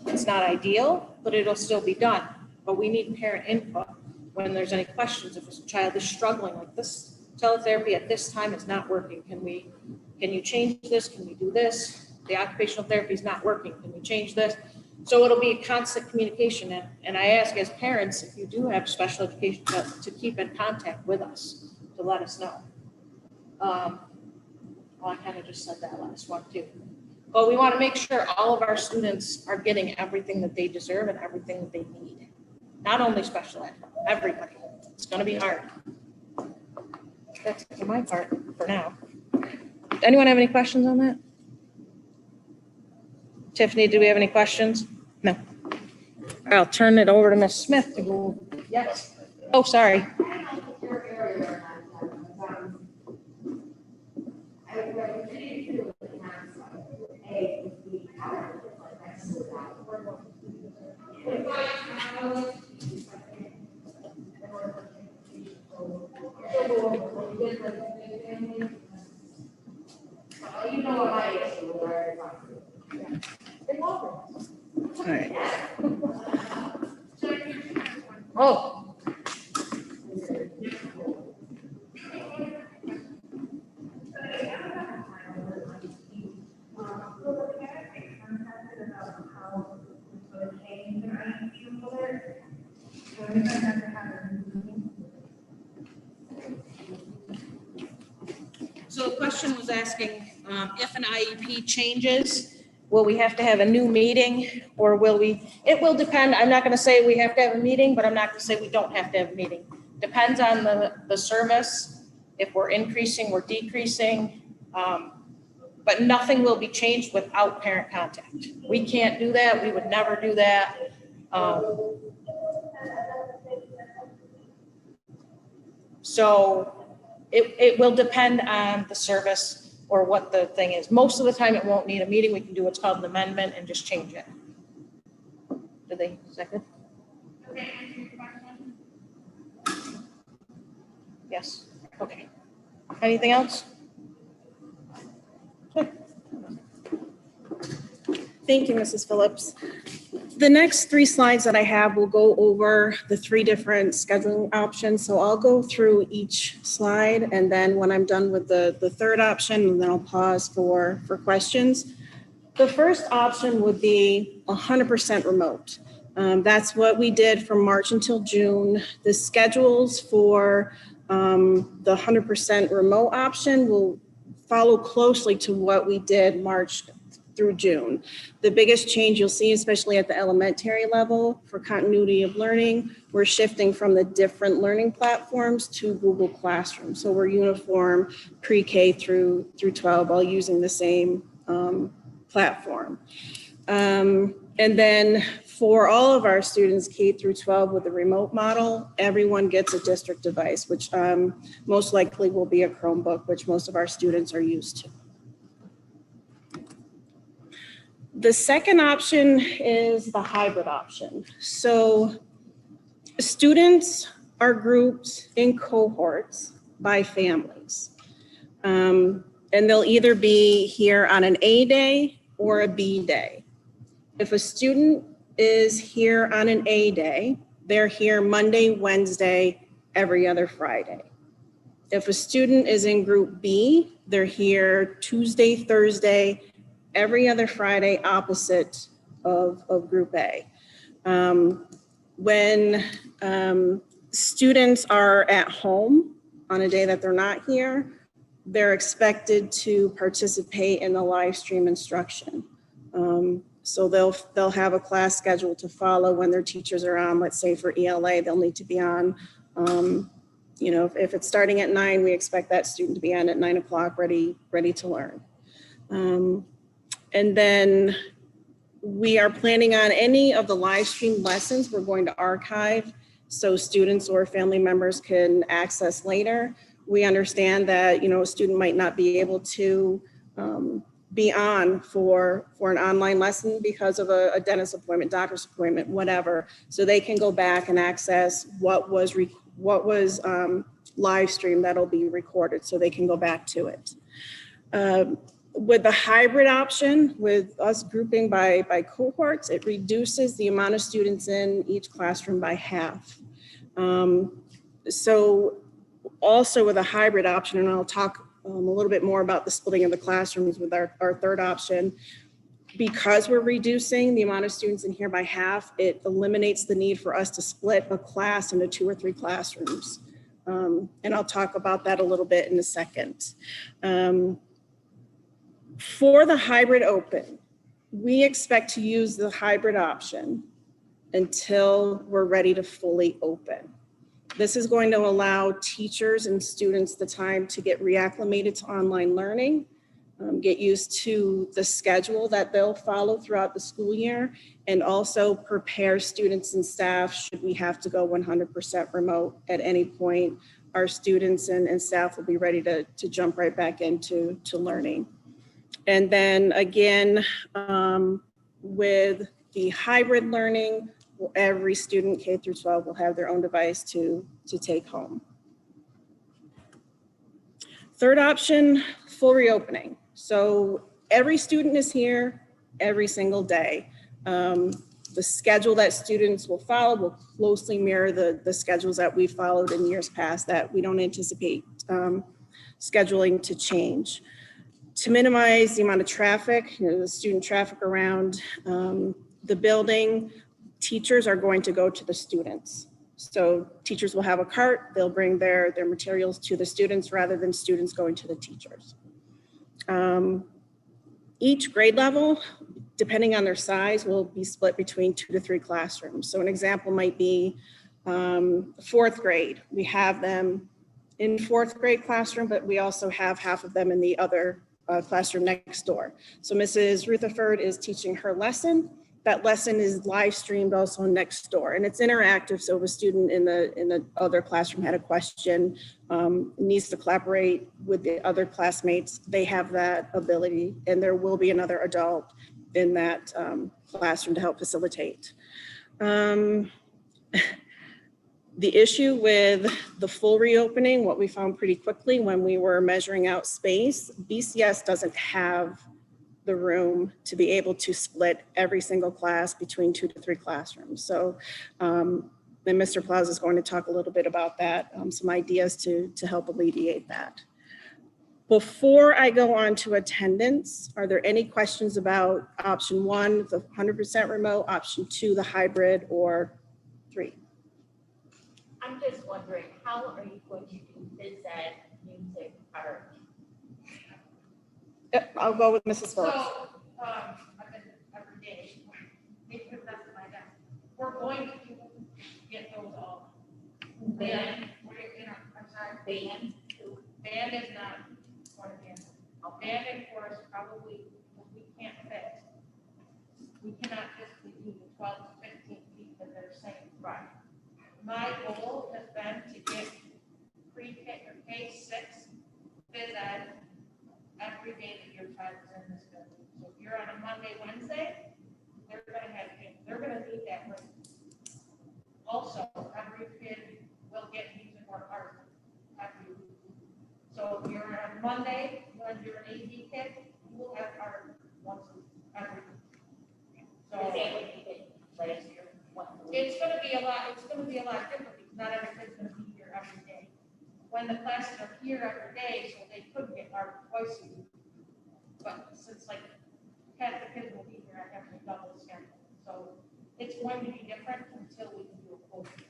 It's not ideal, but it'll still be done. But we need parent input when there's any questions. If a child is struggling, like this teletherapy at this time is not working. Can you change this? Can we do this? The occupational therapy is not working. Can we change this? So it'll be a constant communication. And I ask as parents, if you do have special education, to keep in contact with us, to let us know. Well, I kind of just said that last one too. But we want to make sure all of our students are getting everything that they deserve and everything that they need. Not only special ed, everybody. It's going to be hard. That's for my part for now. Anyone have any questions on that? Tiffany, do we have any questions? No. I'll turn it over to Ms. Smith to go. Yes. Oh, sorry. I don't know if your area or not, I would really do it on A would be power, like that's so you know what my Oh, so the question was asking, if an IEP changes, will we have to have a new meeting or will we? It will depend. I'm not going to say we have to have a meeting, but I'm not going to say we don't have to have a meeting. Depends on the service. If we're increasing, we're decreasing. But nothing will be changed without parent contact. We can't do that. We would never do that. So it will depend on the service or what the thing is. Most of the time, it won't need a meeting. We can do what's called an amendment and just change it. Did they, is that good? Okay, answer your question. Yes, okay. Anything else? Thank you, Mrs. Phillips. The next 3 slides that I have will go over the 3 different scheduling options. So I'll go through each slide, and then when I'm done with the 3rd option, and then I'll pause for questions. The first option would be 100% remote. That's what we did from March until June. The schedules for the 100% remote option will follow closely to what we did March through June. The biggest change you'll see, especially at the elementary level for continuity of learning, we're shifting from the different learning platforms to Google Classroom. So we're uniform pre-K through 12, all using the same platform. And then for all of our students, K through 12 with the remote model, everyone gets a district device, which most likely will be a Chromebook, which most of our students are used to. The second option is the hybrid option. So students are grouped in cohorts by families. And they'll either be here on an A day or a B day. If a student is here on an A day, they're here Monday, Wednesday, every other Friday. If a student is in group B, they're here Tuesday, Thursday, every other Friday, opposite of group A. When students are at home on a day that they're not here, they're expected to participate in the live stream instruction. So they'll have a class schedule to follow when their teachers are on. Let's say for ELA, they'll need to be on, if it's starting at 9, we expect that student to be on at 9 o'clock, ready to learn. And then we are planning on any of the live stream lessons we're going to archive so students or family members can access later. We understand that, a student might not be able to be on for an online lesson because of a dentist appointment, doctor's appointment, whatever. So they can go back and access what was live stream that'll be recorded, so they can go back to it. With the hybrid option, with us grouping by cohorts, it reduces the amount of students in each classroom by half. So also with a hybrid option, and I'll talk a little bit more about the splitting of the classrooms with our 3rd option, because we're reducing the amount of students in here by half, it eliminates the need for us to split a class into 2 or 3 classrooms. And I'll talk about that a little bit in a second. For the hybrid open, we expect to use the hybrid option until we're ready to fully open. This is going to allow teachers and students the time to get reacclimated to online learning, get used to the schedule that they'll follow throughout the school year, and also prepare students and staff should we have to go 100% remote at any point. Our students and staff will be ready to jump right back into learning. And then again, with the hybrid learning, every student K through 12 will have their own device to take home. 3rd option, full reopening. So every student is here every single day. The schedule that students will follow will closely mirror the schedules that we followed in years past that we don't anticipate scheduling to change. To minimize the amount of traffic, the student traffic around the building, teachers are going to go to the students. So teachers will have a cart, they'll bring their materials to the students rather than students going to the teachers. Each grade level, depending on their size, will be split between 2 to 3 classrooms. So an example might be 4th grade. We have them in 4th grade classroom, but we also have half of them in the other classroom next door. So Mrs. Rutherford is teaching her lesson. That lesson is live streamed also next door, and it's interactive. So if a student in the other classroom had a question, needs to collaborate with the other classmates, they have that ability, and there will be another adult in that classroom to help facilitate. The issue with the full reopening, what we found pretty quickly when we were measuring out space, BCS doesn't have the room to be able to split every single class between 2 to 3 classrooms. So then Mr. Plaza is going to talk a little bit about that, some ideas to help alleviate that. Before I go on to attendance, are there any questions about option 1, the 100% remote, option 2, the hybrid, or 3? I'm just wondering, how are you going to do phys ed, music, art? I'll go with Mrs. Phillips. So, I've been every day, make sure that's my desk. We're going to get those all. Band, I'm sorry. Band is not one of them. Band and chorus probably, we can't fit. We cannot just do the 12 to 15 feet that they're saying. Right. My goal has been to get pre-K or K6 phys ed every day that your child is in this building. So if you're on a Monday, Wednesday, they're gonna need that room. Also, every kid will get music or art every week. So if you're on Monday, when you're an AD kid, you will have art once a week, every week. So Last year, it's gonna be a lot different because not every kid's gonna be here every day. When the classes are here every day, so they could get art twice a week. But since like half the kids will be here, I have to double schedule. So it's going to be different until we can do a full year.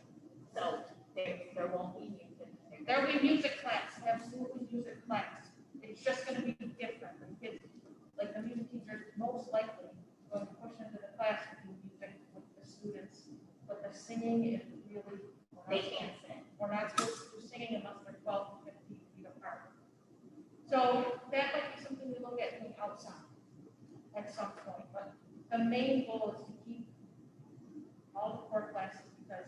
so there won't be music. There will be music class, absolutely music class. It's just gonna be different. The kids, like the music teacher, most likely going to push into the class and do music with the students. But the singing is really, They can't sing. we're not supposed to do singing unless they're 12 to 15 feet apart. So that might be something we look at doing outside at some point, but the main goal is to keep all the core classes because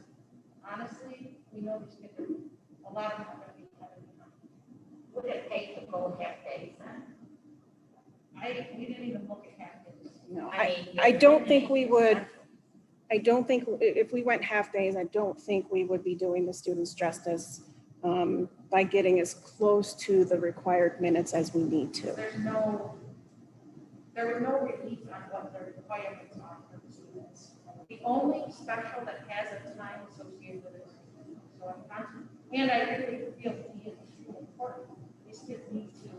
honestly, we know these kids are, a lot of them are gonna be having fun. Would it take to go half days then? We didn't even look at half days. No, mean, I don't think we would. I don't think, if we went half days, I don't think we would be doing the students justice by getting as close to the required minutes as we need to. There was no relief on what the requirements are for the students. The only special that has a time associated with it. So I'm conscious, and I really feel that he is extremely important. These kids need to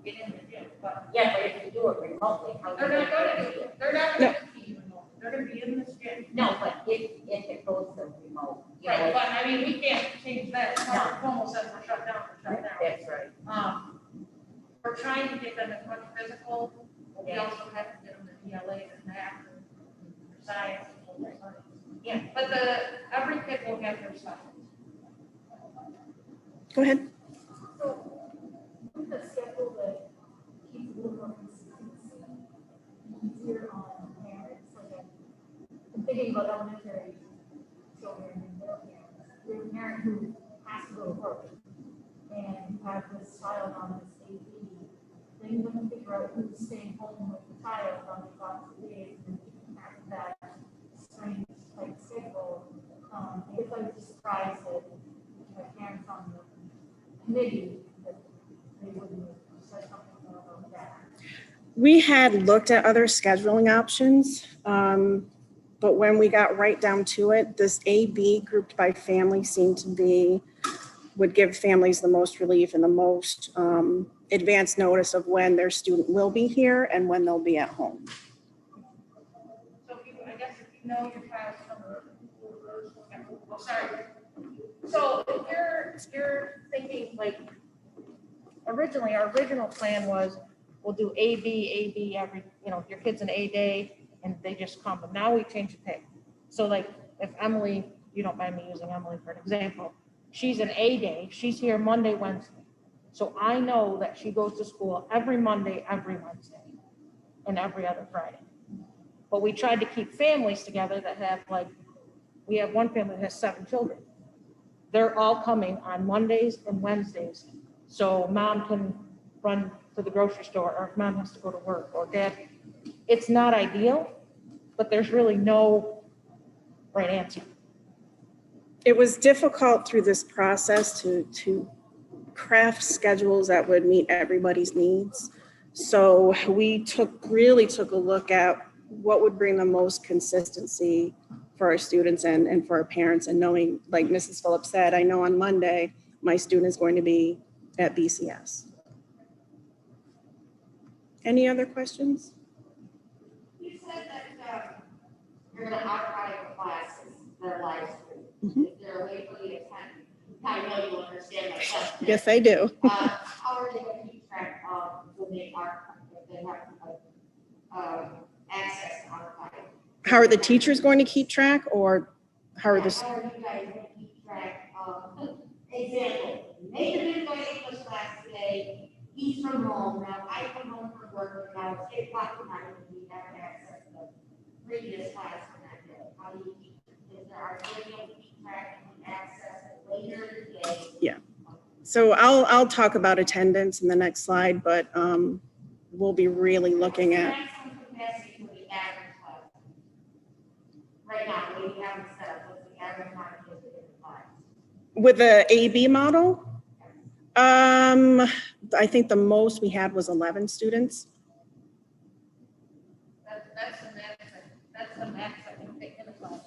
get in the gym, but Yeah, but if you do it remotely, how? they're not gonna do it. They're not gonna be remote. They're gonna be in this gym. No, but if it goes to remote, you know, Right, but I mean, we can't change that. Como says we're shut down, we're shut down. that's right. We're trying to get them as much physical, but we also have to get them the ELA and math and science. Yeah. But every kid will have their stuff. Go ahead. So, with the schedule that keeps a little more consistency, easier on parents, like I'm thinking about elementary children and middle parents. You're a parent who has to go to work and you have this child on this AD, then you have to figure out who's staying home with the child on these lots of days and have that strange type schedule. I guess I was just surprised that my parents on the committee that they wouldn't have said something more about that. We had looked at other scheduling options. But when we got right down to it, this A-B grouped by family seemed to be, would give families the most relief and the most advanced notice of when their student will be here and when they'll be at home. So if you, I guess if you know your child's number. Oh, sorry. So if you're thinking like, originally, our original plan was, we'll do A, B every, your kid's an A day and they just come, but now we change the pay. So like, if Emily, you don't mind me using Emily for an example, she's an A day, she's here Monday, Wednesday. So I know that she goes to school every Monday, every Wednesday, and every other Friday. But we tried to keep families together that have like, we have one family that has 7 children. They're all coming on Mondays and Wednesdays. So mom can run to the grocery store, or if mom has to go to work, or dad. It's not ideal, but there's really no right answer. It was difficult through this process to craft schedules that would meet everybody's needs. So we really took a look at what would bring the most consistency for our students and for our parents, and knowing, like Mrs. Phillips said, I know on Monday, my student is going to be at BCS. Any other questions? You said that you're gonna archive the classes, their live Mhm. stream. Is there a way for you to attend? I know you understand my question. Yes, I do. How are they gonna keep track of when they archive, if they have access to archive? How are the teachers going to keep track, or how are the? How are you guys gonna keep track of, example, Nathan didn't go to English class today, he's from home, now I come home from work, and now it's 8 o'clock tonight, and we have access to the previous class from that day. How do you keep, is there, are you able to keep track and access it later in the day? Yeah. So I'll talk about attendance in the next slide, but we'll be really looking at. Maximum capacity for the average class. Right now, the way we have it set up, what's the average amount of kids in the class? With the AB model, I think the most we had was 11 students. That's the max, that's the max I can take in a classroom.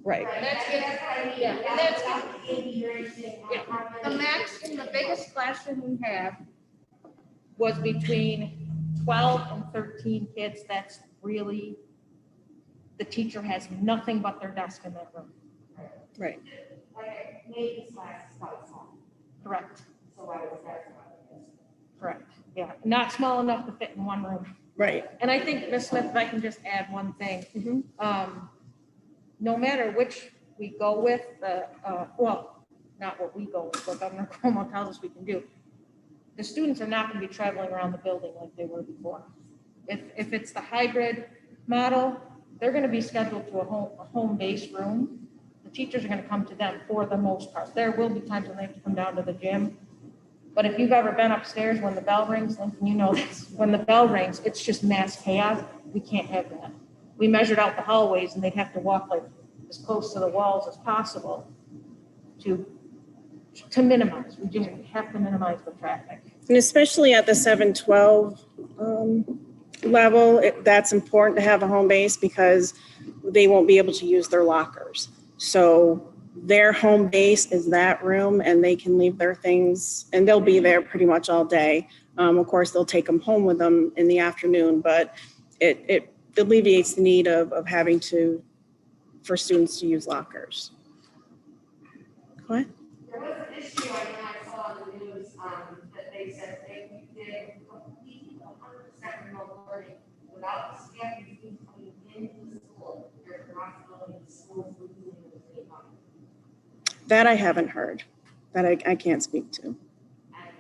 Right. Right, That's that's what I mean. yeah, and that's- without the AB or anything, Yeah, how the many- max in the biggest classroom we have was between 12 and 13 kids. That's really, the teacher has nothing but their desk in that room. Right. Like, maybe this class is quite small, Correct, so I was that's why I guess. correct. Yeah, not small enough to fit in one room. Right. And I think, Ms. Smith, if I can just add one thing. Mhm. No matter which we go with, well, not what we go with, what Governor Cuomo tells us we can do, the students are not going to be traveling around the building like they were before. If it's the hybrid model, they're going to be scheduled to a home-based room. The teachers are going to come to them for the most part. There will be times when they have to come down to the gym. But if you've ever been upstairs when the bell rings, Lincoln, you know this, when the bell rings, it's just mass chaos. We can't have that. We measured out the hallways and they'd have to walk like as close to the walls as possible to minimize. We just have to minimize the traffic. And especially at the 712 level, that's important to have a home base because they won't be able to use their lockers. So their home base is that room, and they can leave their things, and they'll be there pretty much all day. Of course, they'll take them home with them in the afternoon, but it alleviates the need of having for students to use lockers. What? There was an issue I saw on the news, that they said they did complete 100% remote learning without the staff being coming into the school. There's a possibility the schools losing the same money. That I haven't heard, that I can't speak to. And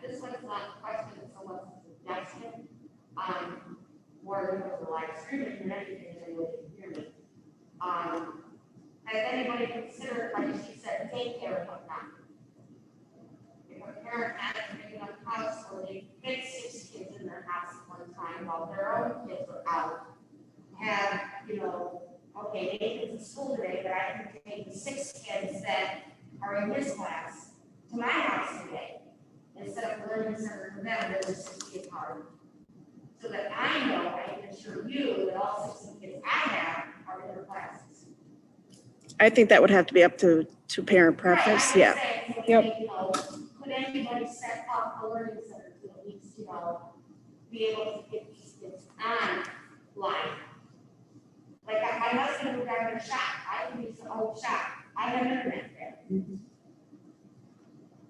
this one's not a question, so what's a suggestion? More than the live streaming and everything, they would hear me. Has anybody considered, like she said, daycare and whatnot? If a parent had a big enough house where they fit 6 kids in their house at one time while their own kids were out, have, okay, Nathan's in school today, but I can take the 6 kids that are in his class to my house today, instead of learning center for them that was 6 feet apart. So that I know, I can assure you that all 16 kids I have are in their classes. I think that would have to be up to parent preference, Right, I'm yeah. just saying, so Yep. maybe, you know, could anybody set up a learning center to at least, you know, be able to get these kids online? Like, my husband would drive a shop, I would use the old shop, I have internet there.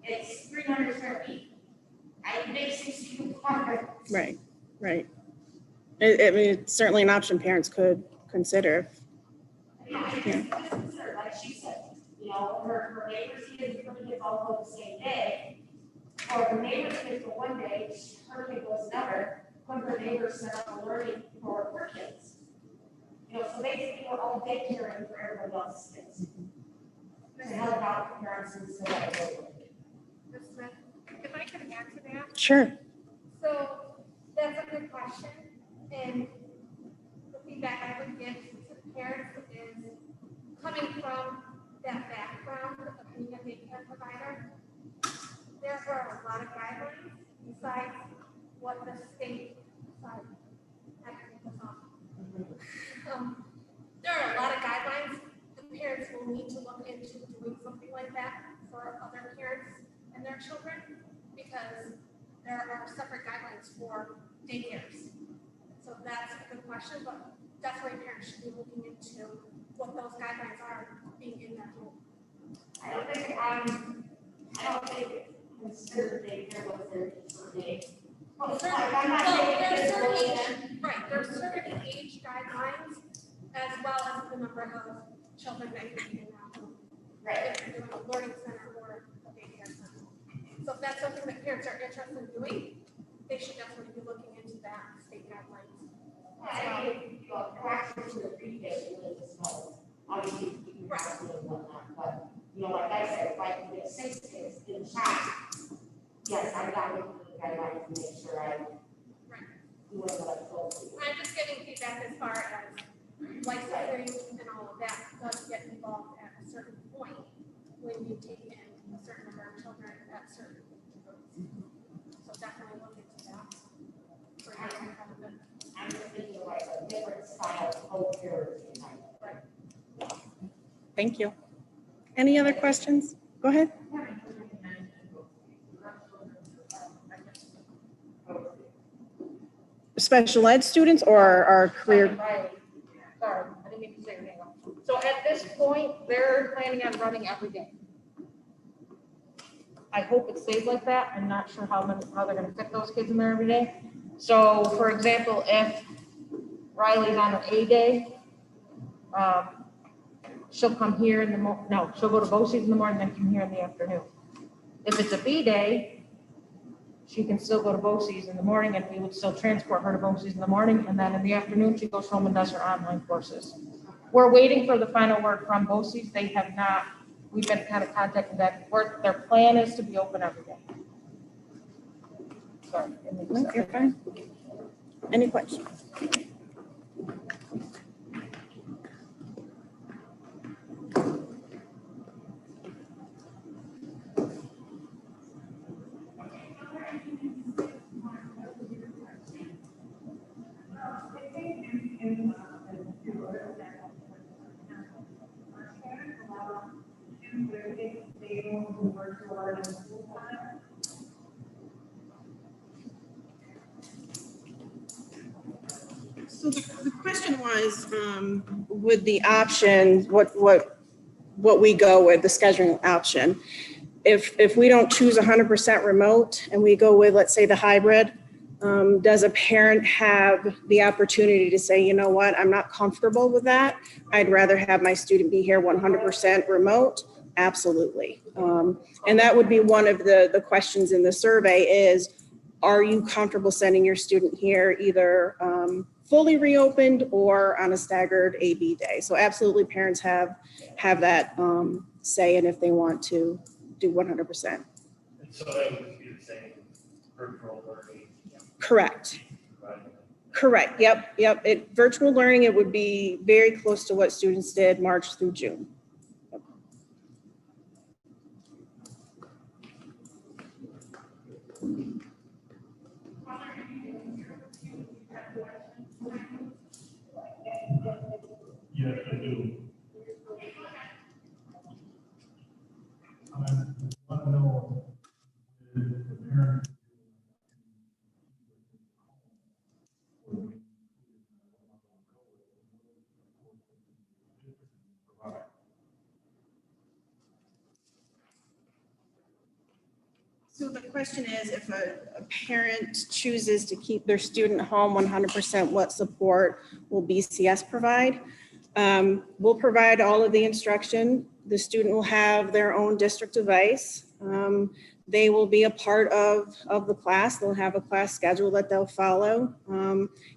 It's 300 square feet. I can make 62 cars. Right, right. I mean, it's certainly an option parents could consider. Like she said, you know, her neighbor's kids, her kids all go the same day. Or her neighbor's kids go one day, her kid goes another, when her neighbor set up a learning for her kids. You know, so basically we're all daycaring for everyone else's kids. To help out the parents and so that. Ms. Smith, if I could answer that. Sure. So that's a good question. And the feedback I would give to the parents is coming from that background of being a daycare provider, there are a lot of guidelines besides what the state, sorry, I can get this off. There are a lot of guidelines. The parents will need to look into doing something like that for other parents and their children because there are separate guidelines for daycares. So that's a good question, but definitely parents should be looking into what those guidelines are being in their home. I don't think consider daycare was there for day. Well, Like, I'm not saying there's it's certain really age, right, there's certain age guidelines as well as the number of children that you can in that home. right. If you're doing a learning center or a daycare center. So if that's something that parents are interested in doing, they should definitely be looking into that state guidelines. I think, you know, access to the pre-K really is small. Obviously, you can have to and whatnot, but, you know, like I said, if I can get 6 kids in the shop, yes, I got to look at the guidelines to make sure I do what I'm supposed to do. I'm just getting feedback as far as licensing and all of that does get involved at a certain point when you take in a certain number of children at certain age groups. So definitely look into that. For you to have a good- I'm just thinking like a different style of co-parenting. Thank you. Any other questions? Go ahead. Special ed students or our career? Right. Sorry, I didn't mean to say your name. So at this point, they're planning on running every day. I hope it stays like that. I'm not sure how they're gonna fit those kids in there every day. So for example, if Riley's on an A day, she'll come here in the she'll go to BOCES in the morning, then come here in the afternoon. If it's a B day, she can still go to BOCES in the morning and we would still transport her to BOCES in the morning. And then in the afternoon, she goes home and does her online courses. We're waiting for the final word from BOCES. They have not, we've been kind of contacting that. Their plan is to be open every day. Sorry. No, you're fine. Any questions? So the question was, with the option, what we go with, the scheduling option. If we don't choose 100% remote and we go with, let's say, the hybrid, does a parent have the opportunity to say, you know what, I'm not comfortable with that. I'd rather have my student be here 100% remote. Absolutely. And that would be one of the questions in the survey is, are you comfortable sending your student here either fully reopened or on a staggered AB day? So absolutely parents have that say in if they want to do 100%. And so that would be the same virtual learning. Correct. Right? Correct. Yep. Virtual learning, it would be very close to what students did March through June. Yes, I do. So the question is, if a parent chooses to keep their student home 100%, what support will BCS provide? We'll provide all of the instruction. The student will have their own district device. They will be a part of the class. They'll have a class schedule that they'll follow.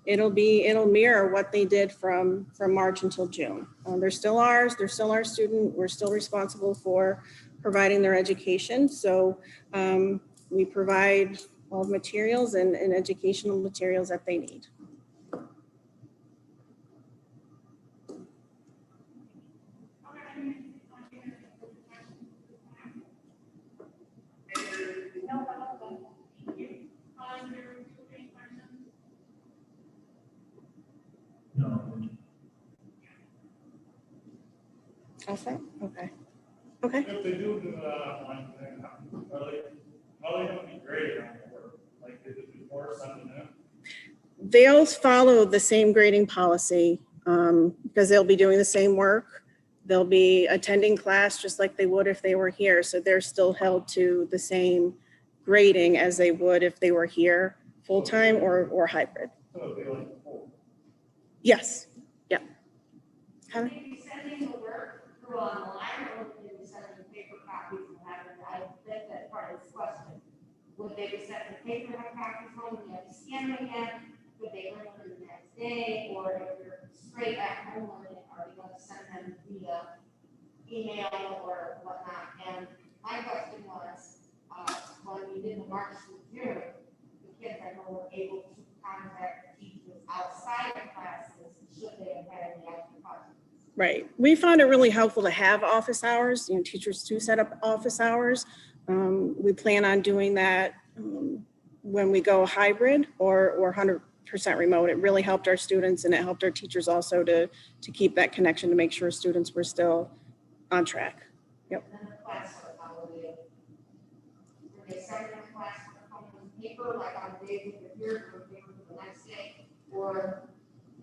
It'll mirror what they did from March until June. They're still ours. They're still our student. We're still responsible for providing their education. So we provide all the materials and educational materials that they need. Okay. Okay. Okay. If they do that online thing, are they going to be graded on their work? Like, is it before sending them? They'll follow the same grading policy because they'll be doing the same work. They'll be attending class just like they would if they were here. So they're still held to the same grading as they would if they were here full-time or hybrid. So it'd be like, oh, Yes. Yeah. Will they be sending the work through online, or would they be sending paper copies and having, I bet that's part of this question. Would they be sending paper copies home, and you have to scan them again? Would they learn them the next day, or if you're straight at home learning, are they going to send them via email or whatnot? And my question was, when we did the March through June, the kids I know were able to contact teachers outside of classes, should they have had any extra questions. Right. We found it really helpful to have office hours, teachers to set up office hours. We plan on doing that when we go hybrid or 100% remote. It really helped our students, and it helped our teachers also to keep that connection, to make sure students were still on track. Yep. And then the class work, how were they sending the class work home in paper, like on the day that they're here, or paper for the next day? Or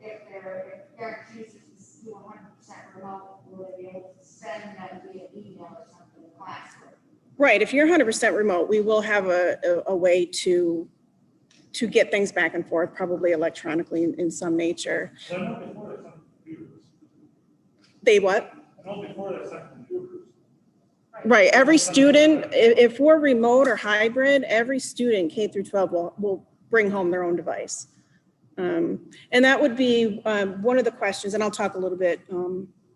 if parent chooses to do 100% remote, will they be able to send them via email or something in classwork? Right. If you're 100% remote, we will have a way to get things back and forth, probably electronically in some nature. so I know before they sent computers. They what? I know before they sent computers. Right. Every student, if we're remote or hybrid, every student K through 12 will bring home their own device. And that would be one of the questions, and I'll talk a little bit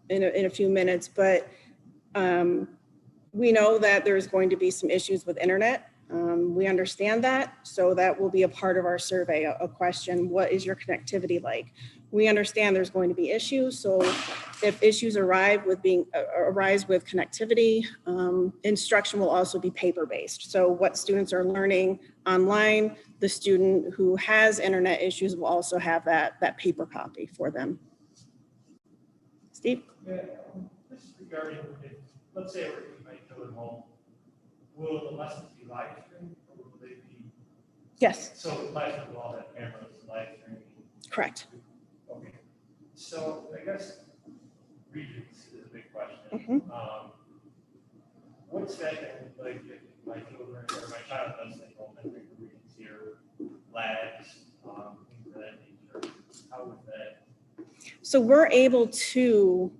in a few minutes, but we know that there's going to be some issues with internet. We understand that, so that will be a part of our survey, a question: what is your connectivity like? We understand there's going to be issues, so if issues arise with connectivity, instruction will also be paper-based. So what students are learning online, the student who has internet issues will also have that paper copy for them. Steve? Yeah, just regarding, let's say we're keeping my children home, will the lessons be live streamed, or will they be? Yes, So the classroom will all have cameras live streaming. correct. Okay, so I guess Regents is a big question. Mhm. What's that going to look like if my children or my child does think, well, I think Regents here, labs, things of that nature? How would that? So we're able to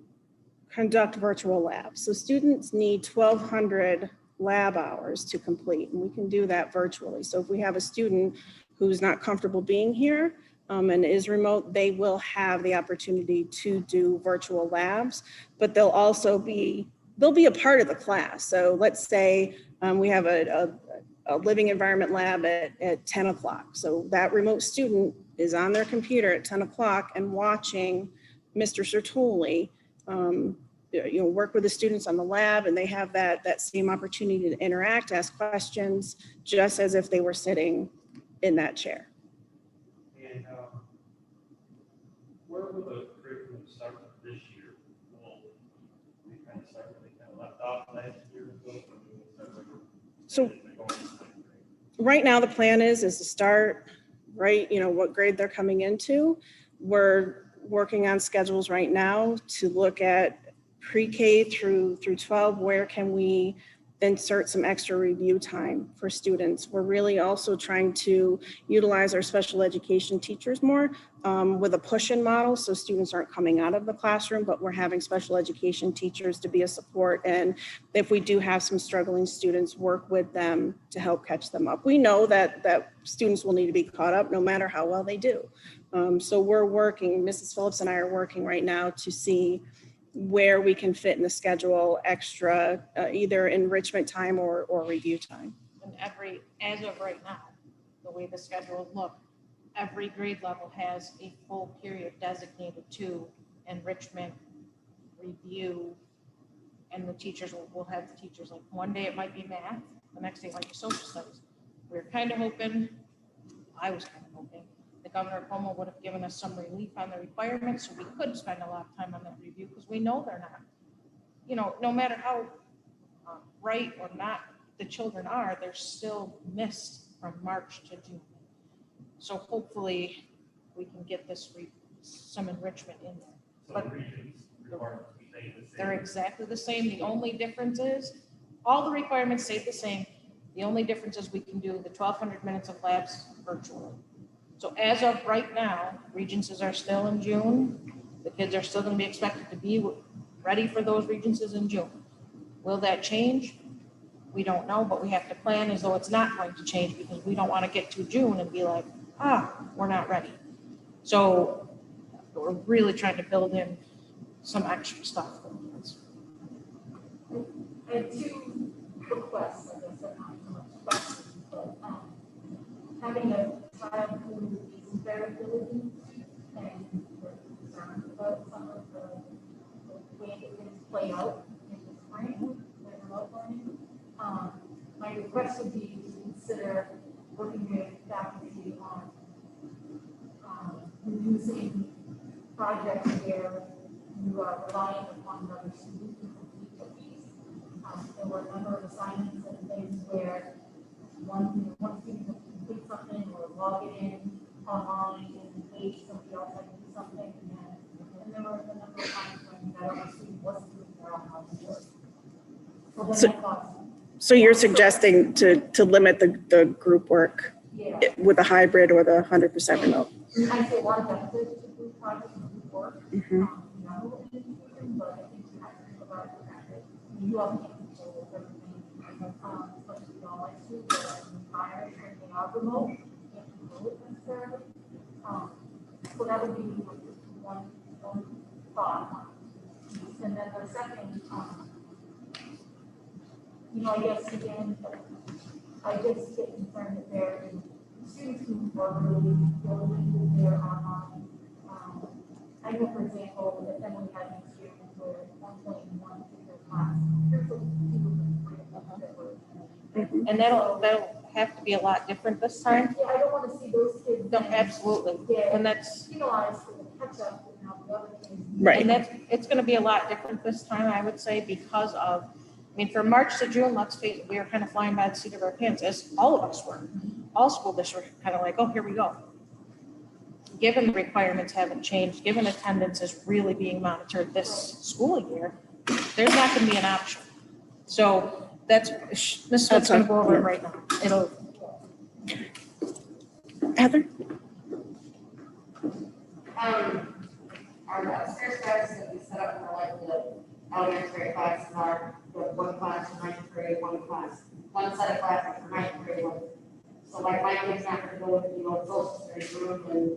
conduct virtual labs. So students need 1,200 lab hours to complete, and we can do that virtually. So if we have a student who's not comfortable being here and is remote, they will have the opportunity to do virtual labs, but they'll be a part of the class. So let's say we have a living environment lab at 10 o'clock. So that remote student is on their computer at 10 o'clock and watching Mr. Sertoli work with the students on the lab, and they have that same opportunity to interact, ask questions, just as if they were sitting in that chair. And where will the curriculum start this year? Will we kind of start where they kind of left off last year? So right now, the plan is to start what grade they're coming into. We're working on schedules right now to look at pre-K through 12, where can we insert some extra review time for students. We're really also trying to utilize our special education teachers more with a push-in model, so students aren't coming out of the classroom, but we're having special education teachers to be a support. And if we do have some struggling students, work with them to help catch them up. We know that students will need to be caught up no matter how well they do. So we're working, Mrs. Phillips and I are working right now to see where we can fit in the schedule extra, either enrichment time or review time. And as of right now, the way the schedules look, every grade level has a full period designated to enrichment, review, and the teachers will have the teachers, like one day it might be math, the next day it might be social studies. We're kind of hoping, I was kind of hoping, the Governor Cuomo would have given us some relief on the requirements, so we could spend a lot of time on that review, because we know they're not, no matter how right or not the children are, they're still missed from March to June. So hopefully we can get some enrichment in there. So But the regions requirements remain the same. they're exactly the same. The only difference is, all the requirements stay the same. The only difference is we can do the 1,200 minutes of labs virtually. So as of right now, Regencies are still in June. The kids are still going to be expected to be ready for those Regencies in June. Will that change? We don't know, but we have to plan as though it's not going to change, because we don't want to get to June and be like, we're not ready. So we're really trying to build in some extra stuff for the kids. I have two requests, I guess, are not so much questions, but having a child who needs variability and we're concerned about some of the way that things play out in the spring with remote learning. My request would be to consider working with faculty on reducing projects where you are relying upon another student to complete a piece. There were a number of assignments and things where one student would complete something or log it in online and engage somebody else had to do something. And there were a number of times when that other student wasn't doing their own homework. So then I thought, So you're suggesting to limit the group work yeah, with a hybrid or the 100% remote? I see a lot of benefits to group projects and group work. Mhm. No education, but I think you have to think about the fact that you all can't control everything. Especially we all like to, but environment and they are remote, you can't control it necessarily. So that would be one thought. And then the second, I guess again, I just get concerned that there are students who are really building their online. I know, for example, that then we had an experience where at one point in one particular class, there's a few of them, 3 of them that were. And that'll have to be a lot different this time. Yeah, I don't want to see those kids. No, absolutely. And that's, Penalized for the catch up and now the other kids. Right. and it's going to be a lot different this time, I would say, because of, from March to June, let's face it, we were kind of flying by the seat of our pants, as all of us were. All school districts were kind of like, oh, here we go. Given the requirements haven't changed, given attendance is really being monitored this school year, there's not going to be an option. So that's, this is what's going to go over it right now. Heather? Our upstairs classes that we set up for like the elementary classes are the one class for ninth grade, one set of classes for ninth grade. So like my kid's not gonna go with, social studies room and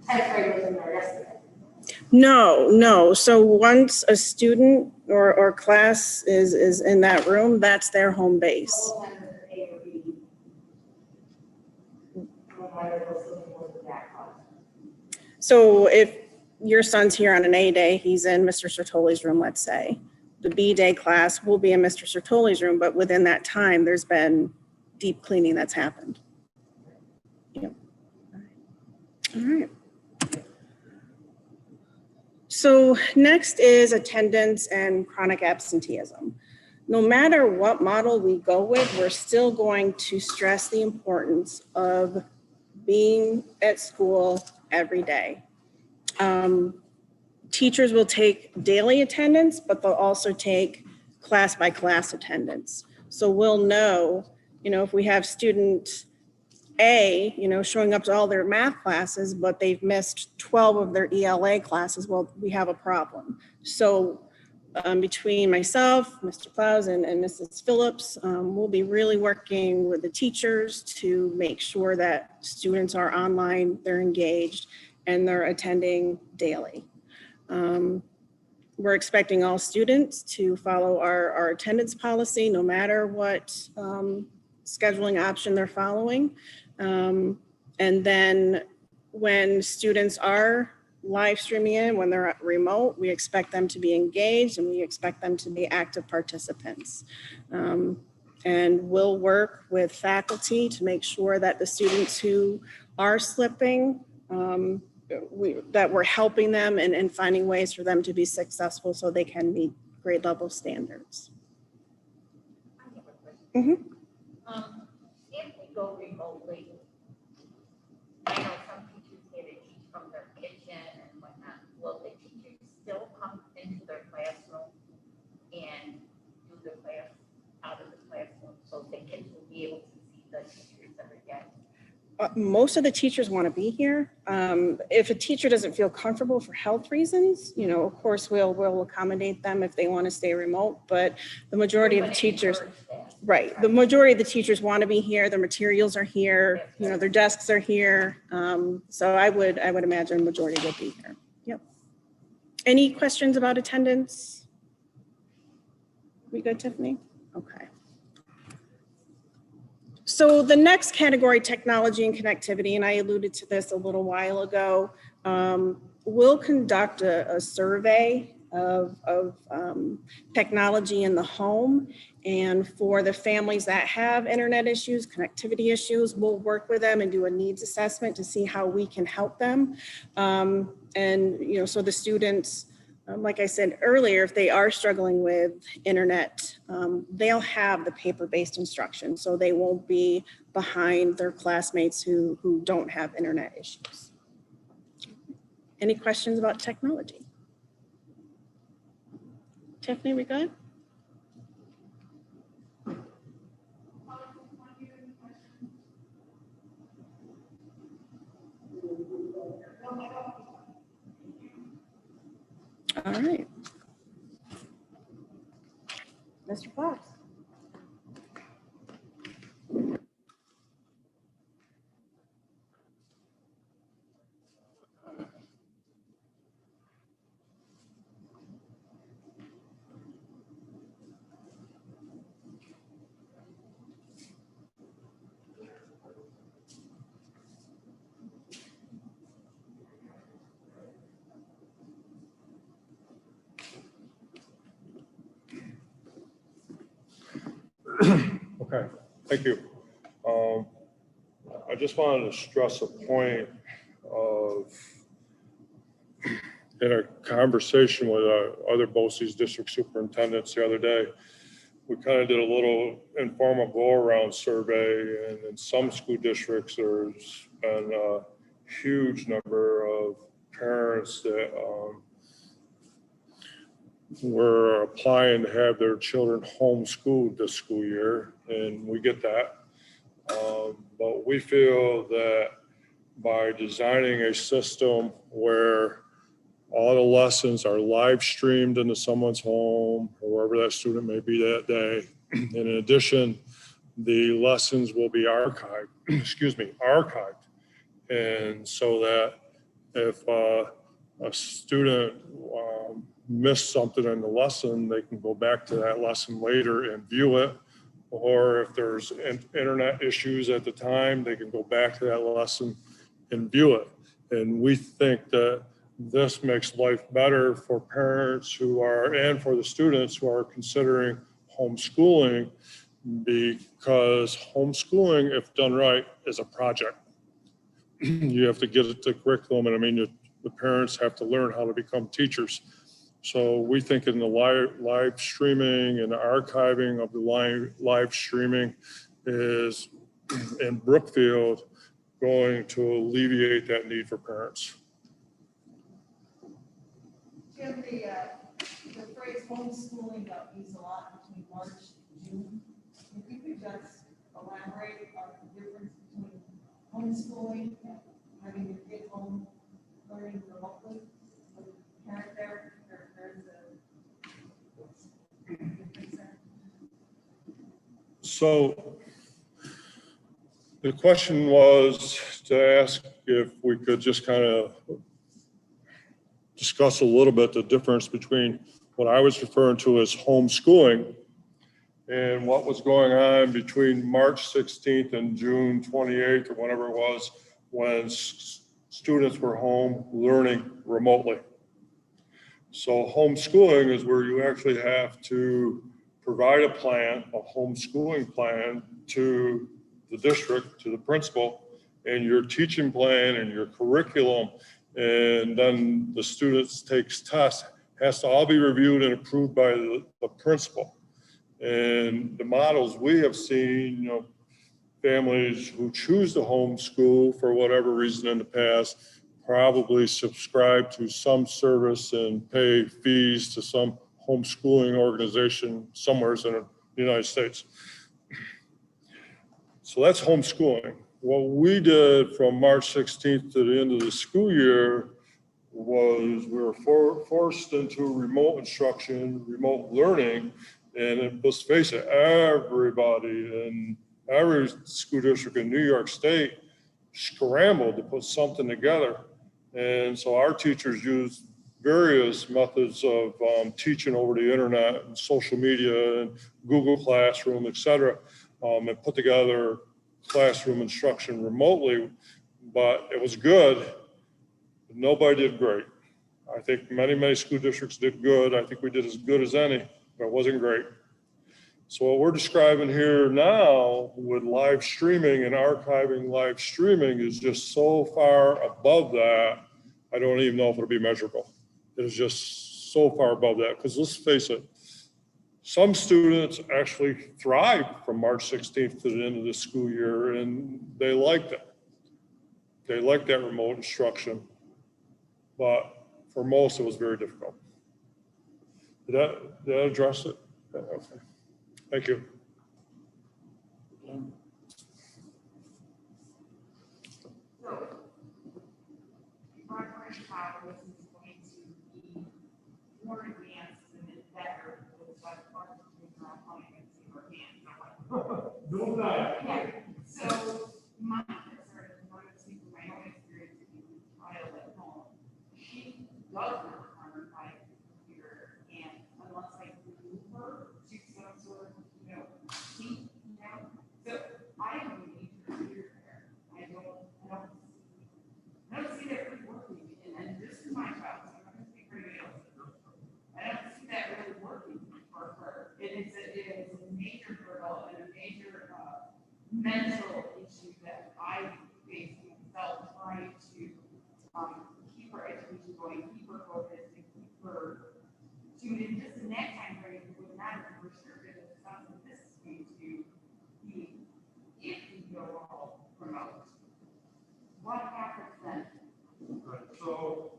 10th grade was in there yesterday. No. So once a student or class is in that room, that's their home base. All of them are A or B. No matter what's in that class. So if your son's here on an A day, he's in Mr. Sertoli's room, let's say. The B day class will be in Mr. Sertoli's room, but within that time, there's been deep cleaning that's happened. Yep. All right. So next is attendance and chronic absenteeism. No matter what model we go with, we're still going to stress the importance of being at school every day. Teachers will take daily attendance, but they'll also take class by class attendance. So we'll know, if we have student A, showing up to all their math classes, but they've missed 12 of their ELA classes, well, we have a problem. So between myself, Mr. Klaus, and Mrs. Phillips, we'll be really working with the teachers to make sure that students are online, they're engaged, and they're attending daily. We're expecting all students to follow our attendance policy, no matter what scheduling option they're following. And then when students are live streaming in, when they're remote, we expect them to be engaged and we expect them to be active participants. And we'll work with faculty to make sure that the students who are slipping, that we're helping them and finding ways for them to be successful so they can meet grade level standards. I have a question. Mhm. If we go remotely, I know some teachers get to teach from their kitchen and whatnot. Will the teachers still come into their classroom and do the class out of the classroom so the kids will be able to see the teachers that are getting? Most of the teachers want to be here. If a teacher doesn't feel comfortable for health reasons, of course, we'll accommodate them if they want to stay remote, but the majority of the teachers, right, the majority of the teachers want to be here, their materials are here, their desks are here. So I would imagine the majority will be here. Yep. Any questions about attendance? We good, Tiffany? Okay. So the next category, technology and connectivity, and I alluded to this a little while ago, we'll conduct a survey of technology in the home. And for the families that have internet issues, connectivity issues, we'll work with them and do a needs assessment to see how we can help them. And, so the students, like I said earlier, if they are struggling with internet, they'll have the paper-based instruction, so they won't be behind their classmates who don't have internet issues. Any questions about technology? Tiffany, we good? All right. Mr. Fox. Okay, thank you. I just wanted to stress a point of, in a conversation with other BOCES district superintendents the other day, we kind of did a little informal go-around survey, and in some school districts, there's been a huge number of parents that were applying to have their children homeschooled this school year, and we get that. But we feel that by designing a system where all the lessons are live streamed into someone's home or wherever that student may be that day, and in addition, the lessons will be archived, archived. And so that if a student missed something in the lesson, they can go back to that lesson later and view it. Or if there's internet issues at the time, they can go back to that lesson and view it. And we think that this makes life better for parents and for the students who are considering homeschooling, because homeschooling, if done right, is a project. You have to get it to curriculum, and the parents have to learn how to become teachers. So we think in the live streaming and the archiving of the live streaming is, in Brookfield, going to alleviate that need for parents. Jim, the phrase homeschooling got used a lot between March and June. homeschooling, having your kids home, learning remotely, with a parent there, or there's a. So the question was to ask if we could just kind of discuss a little bit the difference between what I was referring to as homeschooling and what was going on between March 16th and June 28th or whatever it was when students were home learning remotely. So homeschooling is where you actually have to provide a plan, a homeschooling plan to the district, to the principal, and your teaching plan and your curriculum. And then the students takes tests, has to all be reviewed and approved by the principal. And the models we have seen, you know, families who choose to homeschool for whatever reason in the past probably subscribe to some service and pay fees to some homeschooling organization somewhere in the United States. So that's homeschooling. What we did from March 16th to the end of the school year was we were forced into remote instruction, remote learning, and let's face it, everybody in every school district in New York State scrambled to put something together. And so our teachers used various methods of teaching over the internet and social media and Google Classroom, et cetera, and put together classroom instruction remotely. But it was good. Nobody did great. I think many school districts did good. I think we did as good as any, but it wasn't great. So what we're describing here now with live streaming and archiving live streaming is just so far above that, I don't even know if it'll be measurable. It is just so far above that, because let's face it, some students actually thrived from March 16th to the end of the school year, and they liked it. They liked that remote instruction, but for most, it was very difficult. Did that address it? Okay. Thank you. So, progress how this is going to be more advanced and better with what part of the applying and see our hands. No, that. Yeah, so my concern is one of the my own experience with the child at home. She does not learn by computer, and unless I remove her to some sort of, seat, so I don't need to computer there. I don't see that really working, and this is my child, so I'm not gonna speak for anybody else. I don't see that really working for her. It is a major hurdle and a major mental issue that I face myself trying to keep her education going, keep her focused, and keep her tuned in just in that time frame. It would matter for sure if it sounds like this is going to be if we go all remote. What happens then? Right, so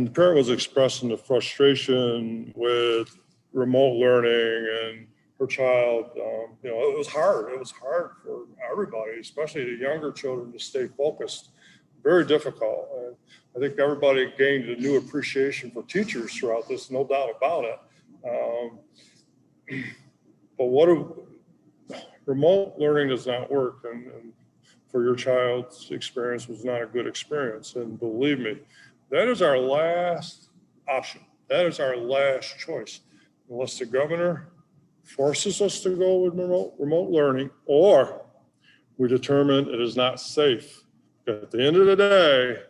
the parent was expressing the frustration with remote learning and her child, it was hard. It was hard for everybody, especially the younger children, to stay focused. Very difficult. And I think everybody gained a new appreciation for teachers throughout this, no doubt about it. But remote learning does not work, and for your child's experience was not a good experience. And believe me, that is our last option. That is our last choice. Unless the governor forces us to go with remote learning, or we determine it is not safe. At the end of the day,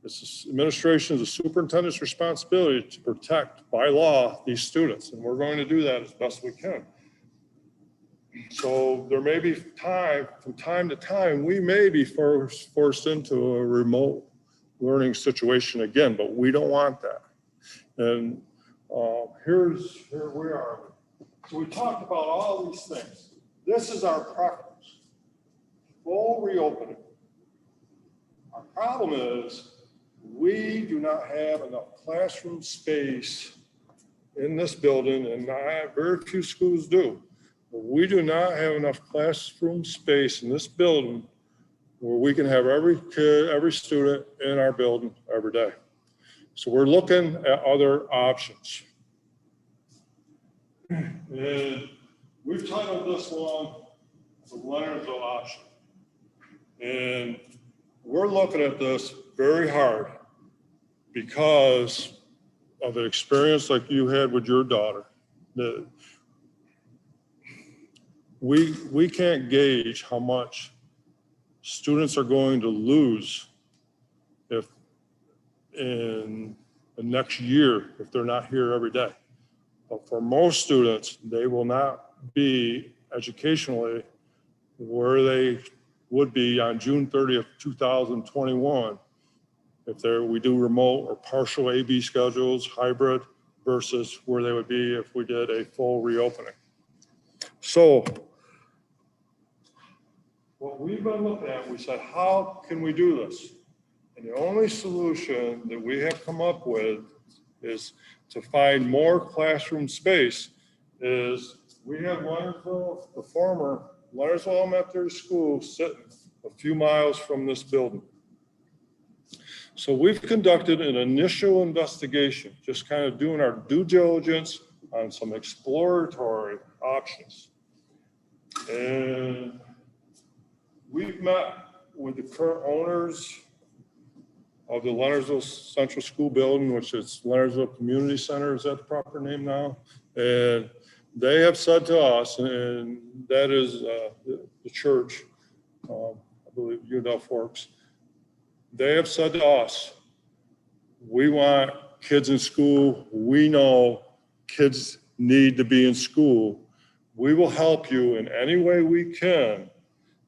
it's the administration's, the superintendent's responsibility to protect by law these students, and we're going to do that as best we can. So there may be from time to time, we may be forced into a remote learning situation again, but we don't want that. And here we are. So we talked about all these things. This is our preference. full reopening. Our problem is we do not have enough classroom space in this building, and very few schools do. But we do not have enough classroom space in this building where we can have every kid, every student in our building every day. So we're looking at other options. And we've titled this one the Leonardsville option. And we're looking at this very hard because of an experience like you had with your daughter. We can't gauge how much students are going to lose if in the next year if they're not here every day. But for most students, they will not be educationally where they would be on June 30th, 2021 if we do remote or partial AB schedules, hybrid, versus where they would be if we did a full reopening. So what we've been looking at, we said, how can we do this? And the only solution that we have come up with is to find more classroom space. Is we have Leonardsville, the former Leonardsville Elementary School, sitting a few miles from this building. So we've conducted an initial investigation, just kind of doing our due diligence on some exploratory options. And we've met with the current owners of the Leonardsville Central School Building, which is Leonardsville Community Center, is that the proper name now? And they have said to us, and that is the church, I believe Udell Forks, they have said to us, we want kids in school. We know kids need to be in school. We will help you in any way we can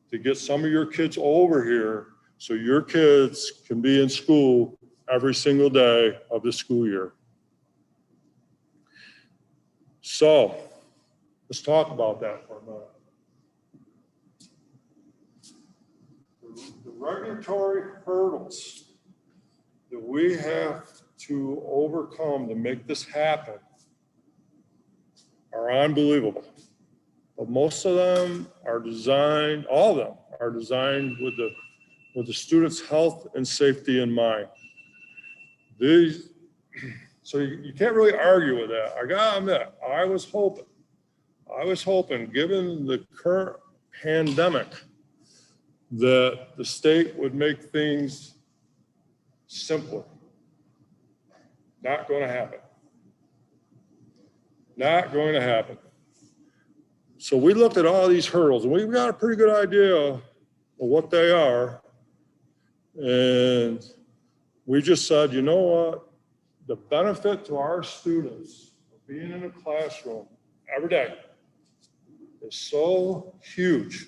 to get some of your kids over here so your kids can be in school every single day of the school year. So let's talk about that for a minute. The regulatory hurdles that we have to overcome to make this happen are unbelievable. But most of them are designed, all of them are designed with the students' health and safety in mind. So you can't really argue with that. I gotta admit, I was hoping, given the current pandemic, that the state would make things simpler. Not going to happen. Not going to happen. So we looked at all these hurdles, and we've got a pretty good idea of what they are. And we just said, you know what? The benefit to our students of being in a classroom every day is so huge.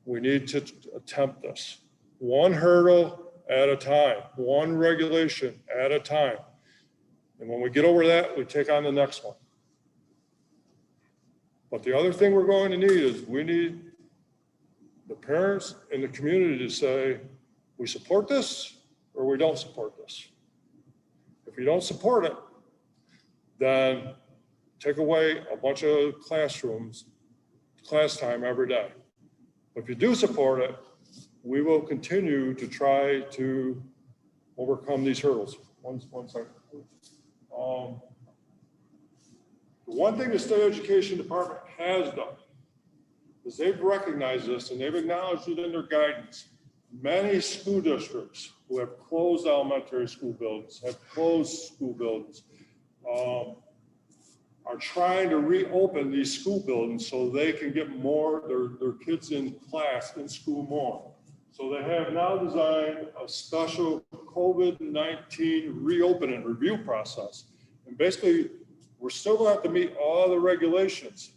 We need to attempt this. One hurdle at a time, one regulation at a time. And when we get over that, we take on the next one. But the other thing we're going to need is we need the parents and the community to say, we support this or we don't support this. If you don't support it, then take away a bunch of classrooms, class time every day. If you do support it, we will continue to try to overcome these hurdles. One second. The one thing the state education department has done is they've recognized this and they've acknowledged it in their guidance. Many school districts who have closed elementary school buildings, have closed school buildings, are trying to reopen these school buildings so they can get more, their kids in class, in school more. So they have now designed a special COVID-19 reopening review process. And basically, we're still going to have to meet all the regulations.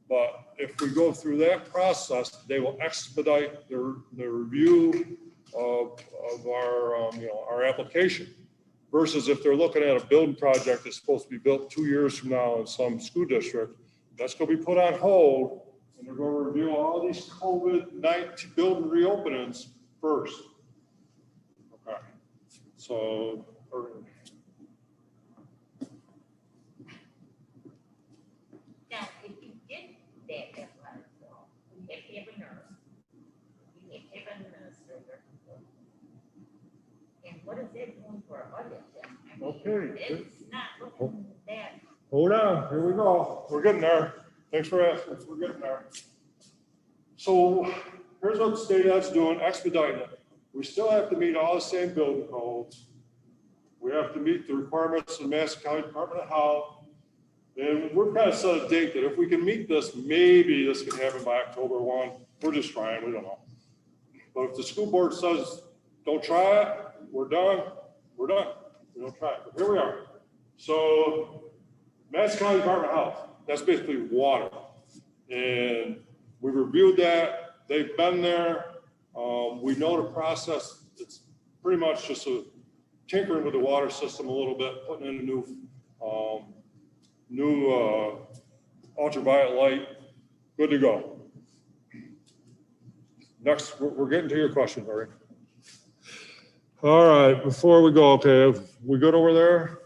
But if we go through that process, they will expedite the review of our application. Versus if they're looking at a building project that's supposed to be built 2 years from now in some school district, that's going to be put on hold And they're going to review all these COVID-19 building reopenings first. Okay, so. Now, if you get that letter, you have to have a nurse, you have to have an administrator. And what is that doing for a budget then? I mean, Okay. it's not looking that. Hold on, here we go. We're getting there. Thanks for asking. We're getting there. So here's what the state has doing, expediting it. We still have to meet all the same building codes. We have to meet the requirements of the Madison County Department of Health. And we're kind of set a date that if we can meet this, maybe this can happen by October 1. We're just trying, we don't know. But if the school board says, don't try it, we're done, we're done. We don't try it, but here we are. So Madison County Department of Health, that's basically water. And we reviewed that, they've been there. We know the process. It's pretty much just a tinkering with the water system a little bit, putting in a new ultraviolet light, good to go. Next, we're getting to your question, Larry. All right, before we go, okay, we good over there?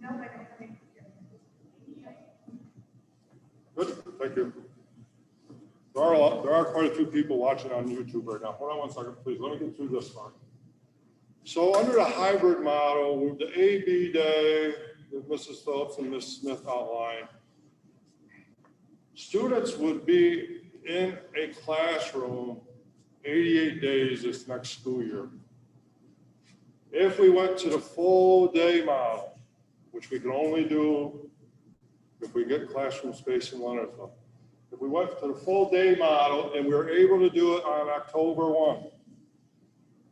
No, I don't think. Good, thank you. There are quite a few people watching on YouTube right now. Hold on one second, please. Let me get through this one. So under the hybrid model, with the A/B day that Mrs. Phillips and Ms. Smith outlined, students would be in a classroom 88 days this next school year. If we went to the full day model, which we can only do if we get classroom space in Leonardville. If we went to the full day model and we were able to do it on October 1,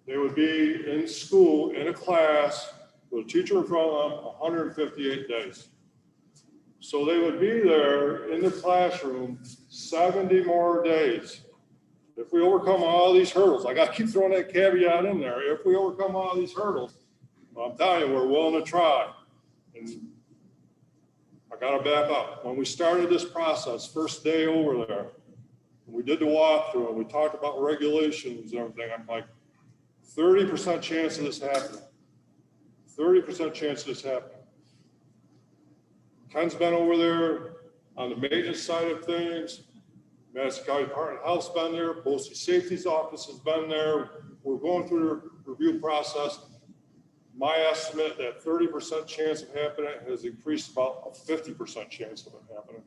they would be in school, in a class, with a teacher in front of them, 158 days. So they would be there in the classroom 70 more days. If we overcome all these hurdles, I got to keep throwing that caveat in there. If we overcome all these hurdles, well, I'm telling you, we're willing to try. And I got to back up. When we started this process, first day over there, we did the walkthrough and we talked about regulations and everything. I'm like, 30% chance of this happening. 30% chance of this happening. Ken's been over there on the maintenance side of things. Madison County Department of Health's been there. Postal Safety's office has been there. We're going through the review process. My estimate that 30% chance of happening has increased about a 50% chance of it happening.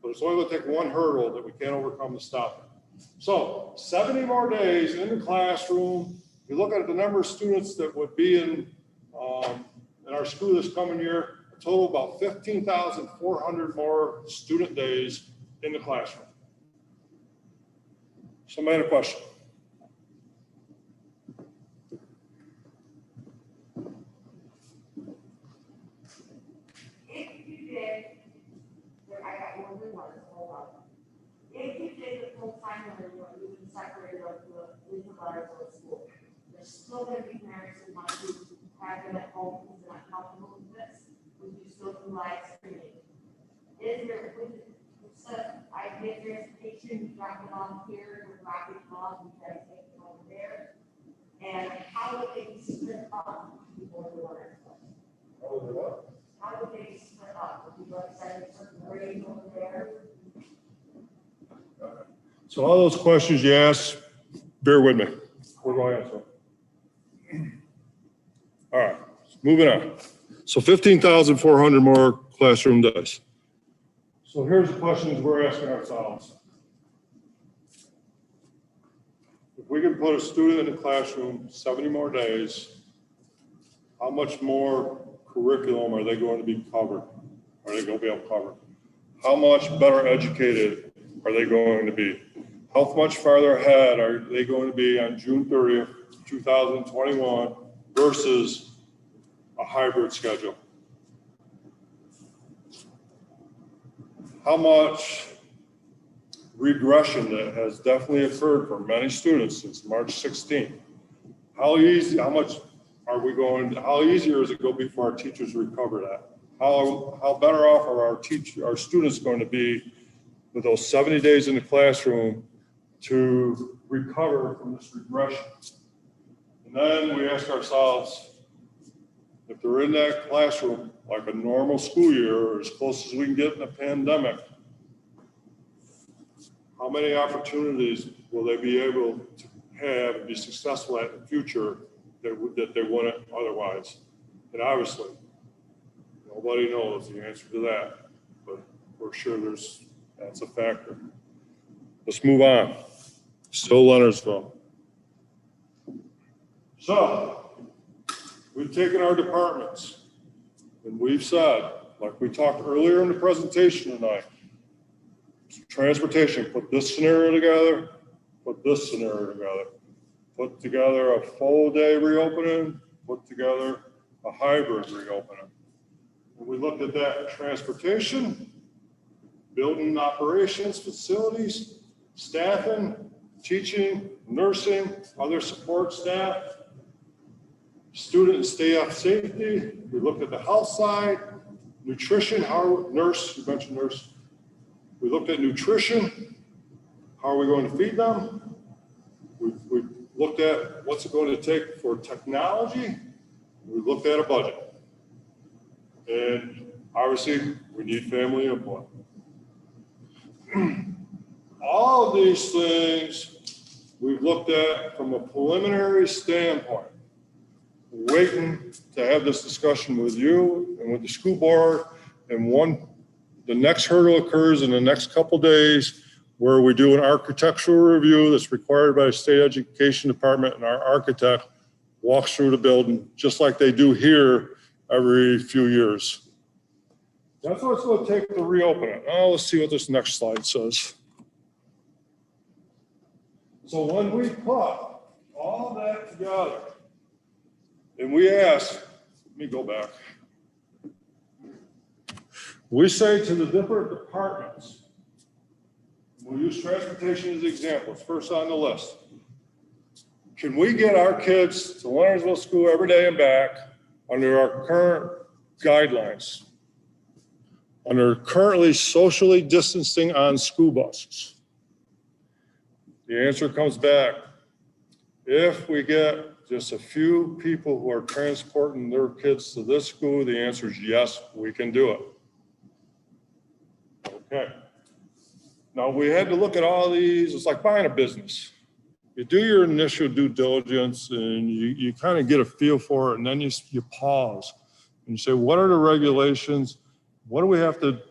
But it's only going to take one hurdle that we can't overcome to stop it. So 70 more days in the classroom. You look at the number of students that would be in our school this coming year, a total of about 15,400 more student days in the classroom. Somebody had a question? If you did, I got one more, hold on. If you did the full time learning, you would separate up the legal letters of the school. There's still going to be parents who want to have them at home because they're not comfortable with this. Would you still do live streaming? Is there, I get transportation, you drop it off here, you drop it off, you try to take it over there. And how would they be split up before the learning? How would they be split up? Would you like send a certain grade over there? So all those questions you asked, bear with me. We're going to answer. All right, moving on. So 15,400 more classroom days. So here's the questions we're asking ourselves. If we can put a student in the classroom 70 more days, how much more curriculum are they going to be covered? Are they going to be able to cover? How much better educated are they going to be? How much farther ahead are they going to be on June 30th, 2021 versus a hybrid schedule? How much regression that has definitely occurred for many students since March 16th? How much are we going, how easier is it going to be for our teachers to recover that? How better off are our students going to be with those 70 days in the classroom to recover from this regression? And then we ask ourselves, if they're in that classroom like a normal school year or as close as we can get in a pandemic, how many opportunities will they be able to have and be successful at in the future that they wouldn't otherwise? And obviously, nobody knows the answer to that, but we're sure that's a factor. Let's move on. Still Leonardsville. So, we've taken our departments and we've said, like we talked earlier in the presentation tonight, transportation, put this scenario together, put this scenario together, put together a full day reopening, put together a hybrid reopening. When we looked at that, transportation, building operations, facilities, staffing, teaching, nursing, other support staff, student and staff safety. We looked at the health side, nutrition, nurse, you mentioned nurse. We looked at nutrition, how are we going to feed them? We looked at what's it going to take for technology. We looked at a budget. And obviously, we need family input. All of these things we've looked at from a preliminary standpoint, waiting to have this discussion with you and with the school board. And the next hurdle occurs in the next couple days where we do an architectural review that's required by the state education department, and our architect walks through the building just like they do here every few years. That's what it's going to take to reopen it. Now let's see what this next slide says. So when we put all that together and we ask, let me go back. We say to the different departments, we'll use transportation as examples, first on the list. Can we get our kids to Leonardsville School every day and back under our current guidelines? Under currently socially distancing on school buses? The answer comes back. If we get just a few people who are transporting their kids to this school, the answer is yes, we can do it. Okay. Now we had to look at all these. It's like buying a business. You do your initial due diligence and you kind of get a feel for it, and then you pause and you say, what are the regulations? What do we have to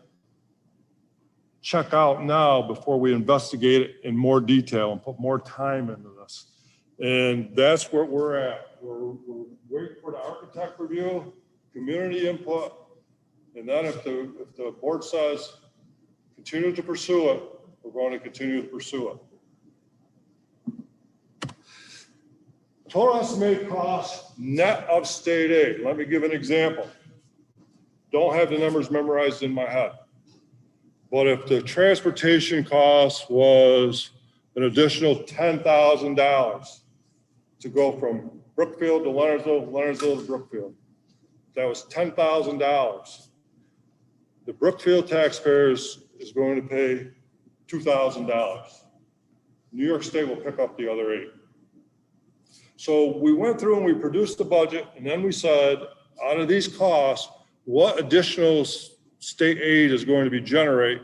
check out now before we investigate it in more detail and put more time into this? And that's where we're at. We're waiting for the architect review, community input, and then if the board says continue to pursue it, we're going to continue to pursue it. Total estimated cost net of state aid. Let me give an example. Don't have the numbers memorized in my head. But if the transportation cost was an additional $10,000 to go from Brookfield to Leonardsville, Leonardsville to Brookfield, that was $10,000. The Brookfield taxpayers is going to pay $2,000. New York State will pick up the other $8,000. So we went through and we produced the budget, and then we said, out of these costs, what additional state aid is going to be generated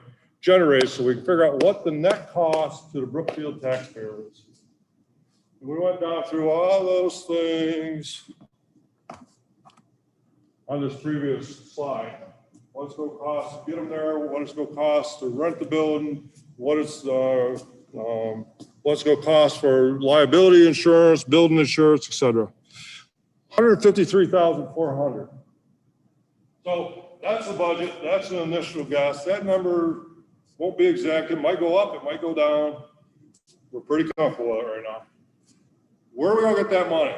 so we can figure out what the net cost to the Brookfield taxpayer is. And we went down through all those things on this previous slide. What's it going to cost to get them there? What it's going to cost to rent the building? What's it going to cost for liability insurance, building insurance, et cetera? $153,400. So that's the budget. That's an initial guess. That number won't be exact. It might go up. It might go down. We're pretty comfortable with it right now. Where are we going to get that money?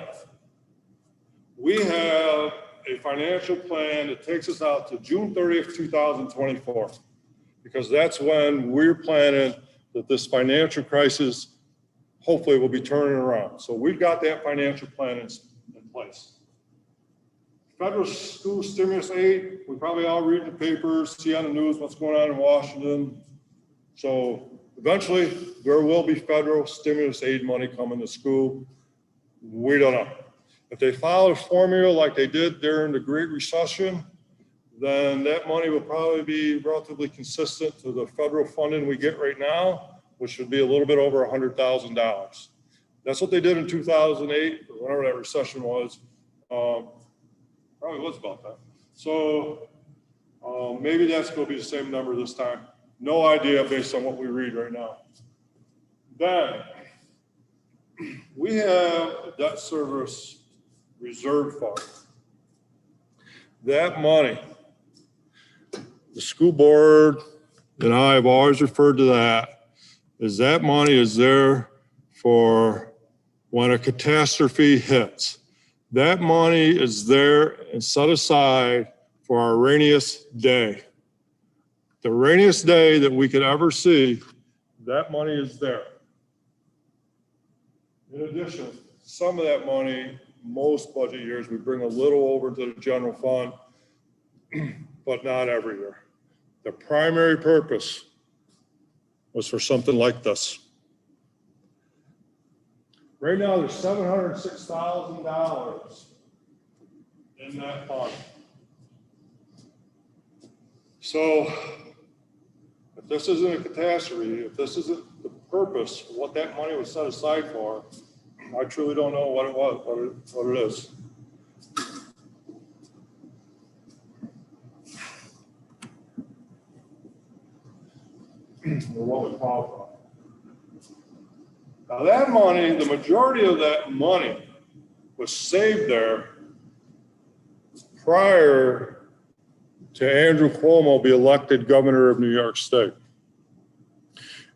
We have a financial plan that takes us out to June 30th, 2024, because that's when we're planning that this financial crisis hopefully will be turning around. So we've got that financial plan in place. federal school stimulus aid, we probably all read in the papers, see on the news what's going on in Washington. So eventually there will be federal stimulus aid money coming to school. We don't know. If they follow a formula like they did during the Great Recession, then that money will probably be relatively consistent to the federal funding we get right now, which would be a little bit over $100,000. That's what they did in 2008, or whatever that recession was. Probably was about that. So maybe that's going to be the same number this time. No idea based on what we read right now. Then we have a debt service reserve fund. That money, the school board and I have always referred to that money is there for when a catastrophe hits. That money is there and set aside for our rainiest day. The rainiest day that we could ever see, that money is there. In addition, some of that money, most budget years, we bring a little over to the general fund, but not every year. The primary purpose was for something like this. Right now, there's $706,000 in that fund. So if this isn't a catastrophe, if this isn't the purpose, what that money was set aside for, I truly don't know what it was, what it is. Or what we call it. Now that money, the majority of that money was saved there prior to Andrew Cuomo be elected governor of New York State.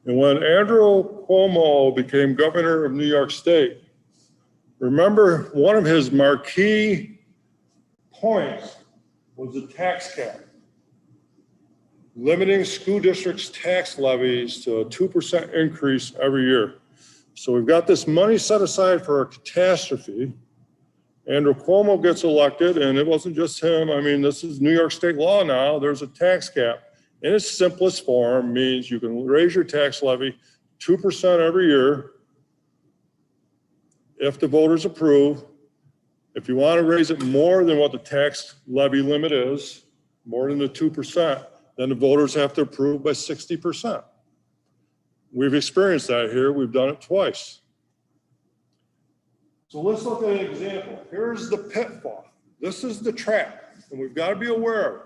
And when Andrew Cuomo became governor of New York State, remember one of his marquee points was the tax cap, limiting school districts' tax levies to a 2% increase every year. So we've got this money set aside for a catastrophe. Andrew Cuomo gets elected, and it wasn't just him. I mean, this is New York state law now. There's a tax cap. In its simplest form means you can raise your tax levy 2% every year if the voters approve. If you want to raise it more than what the tax levy limit is, more than the 2%, then the voters have to approve by 60%. We've experienced that here. We've done it twice. So let's look at an example. Here's the pitfall. This is the trap, and we've got to be aware of it.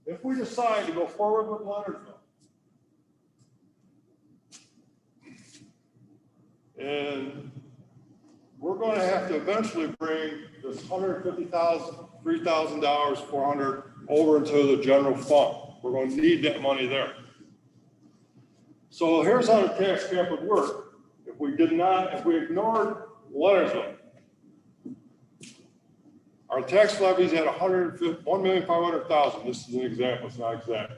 If we decide to go forward with Leonardsville, and we're going to have to eventually bring this $150,000, $3,000, $400 over into the general fund. We're going to need that money there. So here's how the tax cap would work. If we ignored Leonardsville, our tax levies at $1,500,000. This is an example, it's not exact.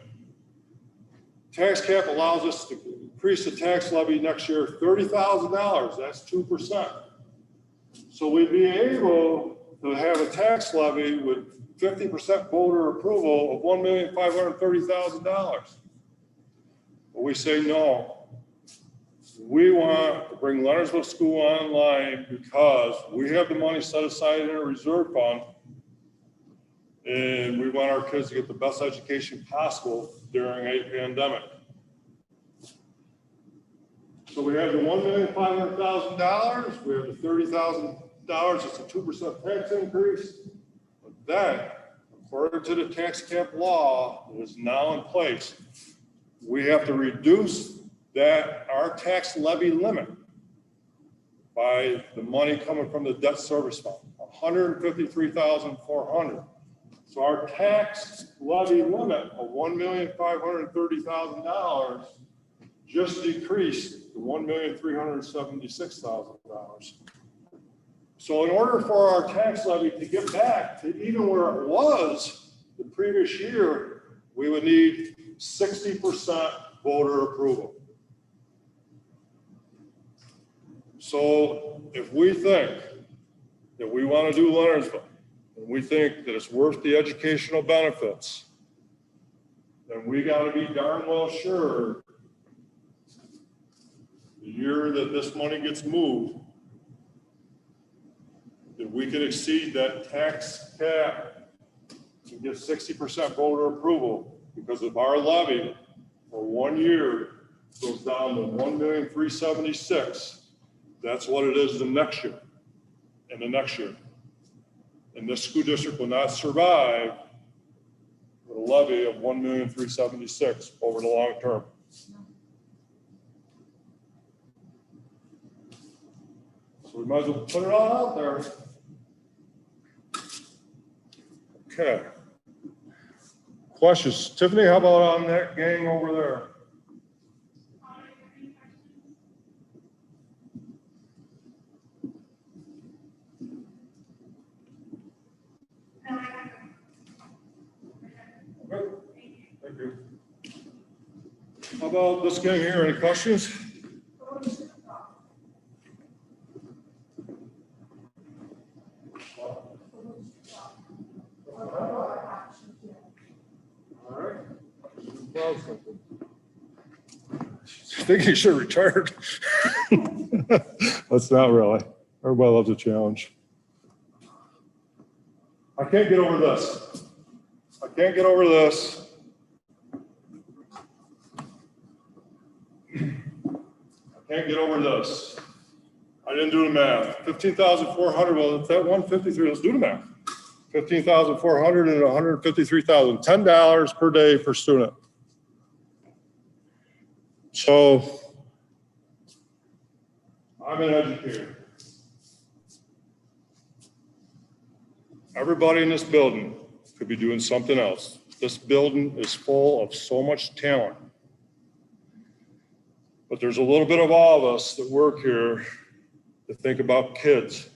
Tax cap allows us to increase the tax levy next year $30,000. That's 2%. So we'd be able to have a tax levy with 50% voter approval of $1,530,000. But we say no. We want to bring Leonardsville School online because we have the money set aside in a reserve fund, and we want our kids to get the best education possible during a pandemic. So we have the $1,500,000, we have the $30,000, it's a 2% tax increase. But then, according to the tax cap law that is now in place, we have to reduce our tax levy limit by the money coming from the debt service fund, $153,400. So our tax levy limit of $1,530,000 just decreased to $1,376,000. So in order for our tax levy to get back to even where it was the previous year, we would need 60% voter approval. So if we think that we want to do Leonardsville and we think that it's worth the educational benefits, then we gotta be darn well sure the year that this money gets moved, that we can exceed that tax cap and get 60% voter approval, because if our levy for 1 year goes down to 1,376,000, that's what it is the next year and the next year. And this school district will not survive with a levy of 1,376,000 over the long term. So we might as well put it all out there. Okay. Questions? Tiffany, how about on that gang over there? Thank you. How about this gang here? Any questions? All right. I think he should have retired. That's not really. Everybody loves a challenge. I can't get over this. I can't get over this. I can't get over this. I didn't do the math. 15,400, well, if that 153, let's do the math. 15,400 and 153,000, $10 per day per student. So I'm an educator. Everybody in this building could be doing something else. This building is full of so much talent. But there's a little bit of all of us that work here that think about kids.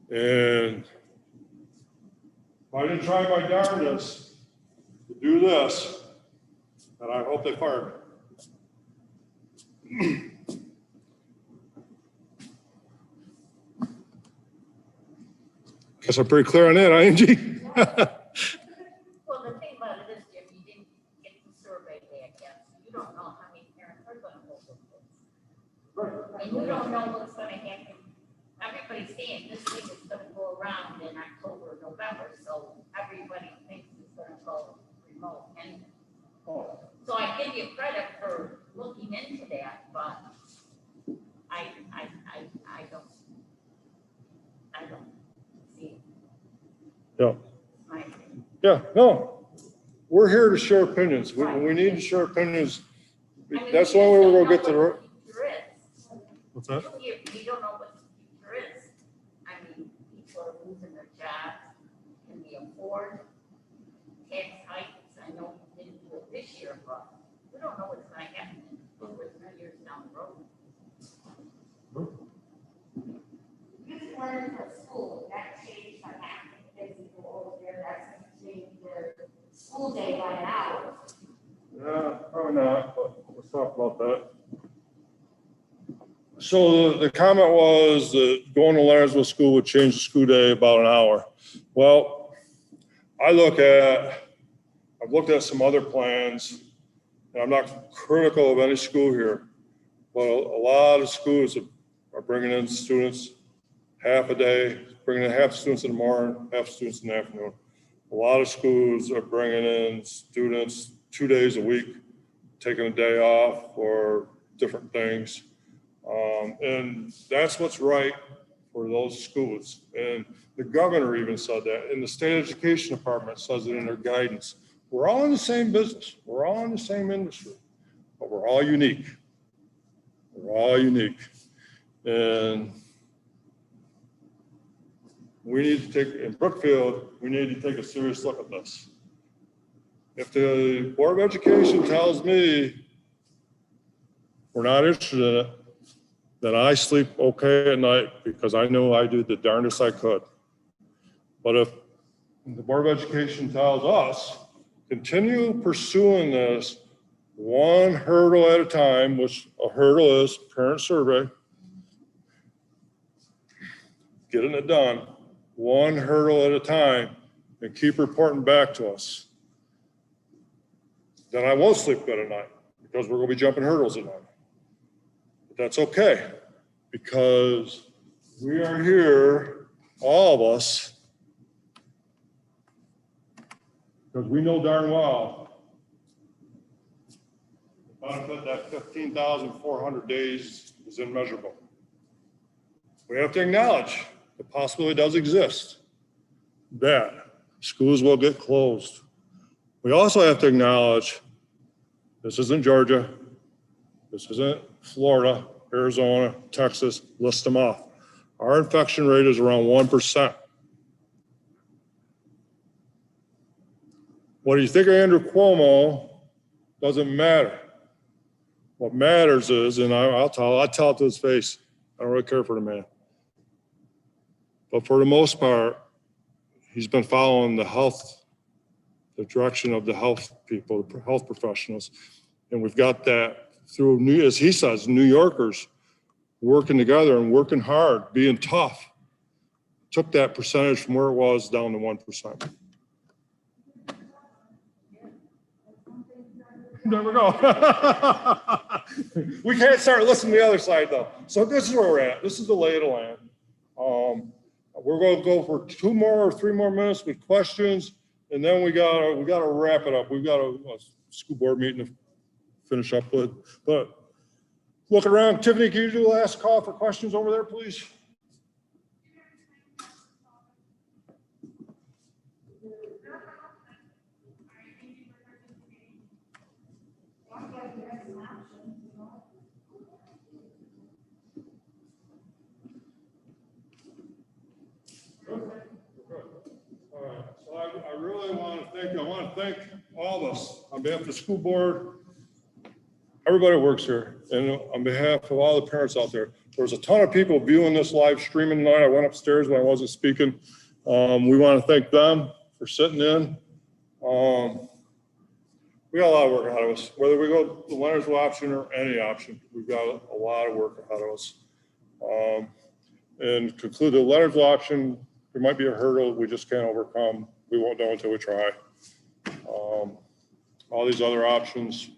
And if I didn't try my darndest to do this, then I hope they fire me. Guess I'm pretty clear on that, Angie. Well, the thing about it is, Jim, you didn't get the survey back yet, so you don't know how many parents are gonna hold those kids. And you don't know what's gonna happen. Everybody's saying this thing is gonna go around in October, November, so everybody thinks it's gonna go remote. And so I give you credit for looking into that, but I don't see it. Yeah. My opinion. Yeah, no, we're here to share opinions. We need to share opinions. I mean, That's the we only way we're don't gonna get to know the. what the future is. What's that? We don't know what the future is. I mean, people are losing their jobs. Can we afford tax hikes? I know we didn't do it this year, but we don't know what's gonna happen in 2 or 3 years down the road. You learn from school, that change might happen. As you go over there, that's gonna change their school day by an hour. Yeah, probably not, but let's talk about that. So the comment was that going to Lansville School would change the school day about an hour. Well, I've looked at some other plans, and I'm not critical of any school here, but a lot of schools are bringing in students half a day, bringing in half students in the morning, half students in the afternoon. A lot of schools are bringing in students 2 days a week, taking a day off for different things. And that's what's right for those schools. And the governor even said that, and the state education department says it in their guidance. We're all in the same business. We're all in the same industry, but we're all unique. We're all unique. And we need to take, in Brookfield, we need to take a serious look at this. If the Board of Education tells me we're not interested in it, then I sleep okay at night because I know I did the darndest I could. But if the Board of Education tells us, continue pursuing this one hurdle at a time, which a hurdle is parent survey, getting it done, one hurdle at a time, and keep reporting back to us. Then I won't sleep good at night because we're gonna be jumping hurdles at night. But that's okay, because we are here, all of us, because we know darn well the benefit that 15,400 days is immeasurable. We have to acknowledge the possibility does exist that schools will get closed. We also have to acknowledge this isn't Georgia, this isn't Florida, Arizona, Texas, list them off. Our infection rate is around 1%. What do you think of Andrew Cuomo? Doesn't matter. What matters is, and I'll tell it to his face, I don't really care for the man. But for the most part, he's been following the direction of the health people, the health professionals. And we've got that through, as he says, New Yorkers working together and working hard, being tough. Took that percentage from where it was down to 1%. There we go. We can't start listening to the other side though. So this is where we're at. This is the lay of the land. We're going to go for 2 more or 3 more minutes with questions, and then we gotta wrap it up. We've got a school board meeting to finish up with. But look around, Tiffany, can you do the last call for questions over there, please? So I really want to thank all of us on behalf of the school board, everybody that works here, and on behalf of all the parents out there. There's a ton of people viewing this live streaming tonight. I went upstairs when I wasn't speaking. We want to thank them for sitting in. We got a lot of work ahead of us, whether we go the Leonardsville option or any option. We've got a lot of work ahead of us. And conclude the Leonardsville option, there might be a hurdle we just can't overcome. We won't know until we try. All these other options,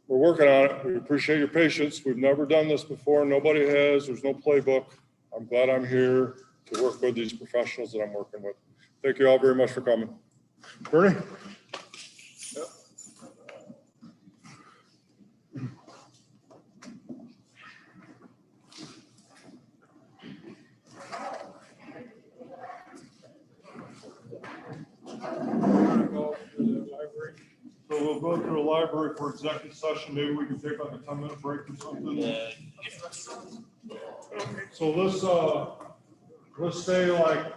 we're working on it. We appreciate your patience. We've never done this before. Nobody has. There's no playbook. I'm glad I'm here to work with these professionals that I'm working with. Thank you all very much for coming. Bernie? Yep. So we'll go to the library for executive session. Maybe we can take like a 10-minute break or something. So let's stay like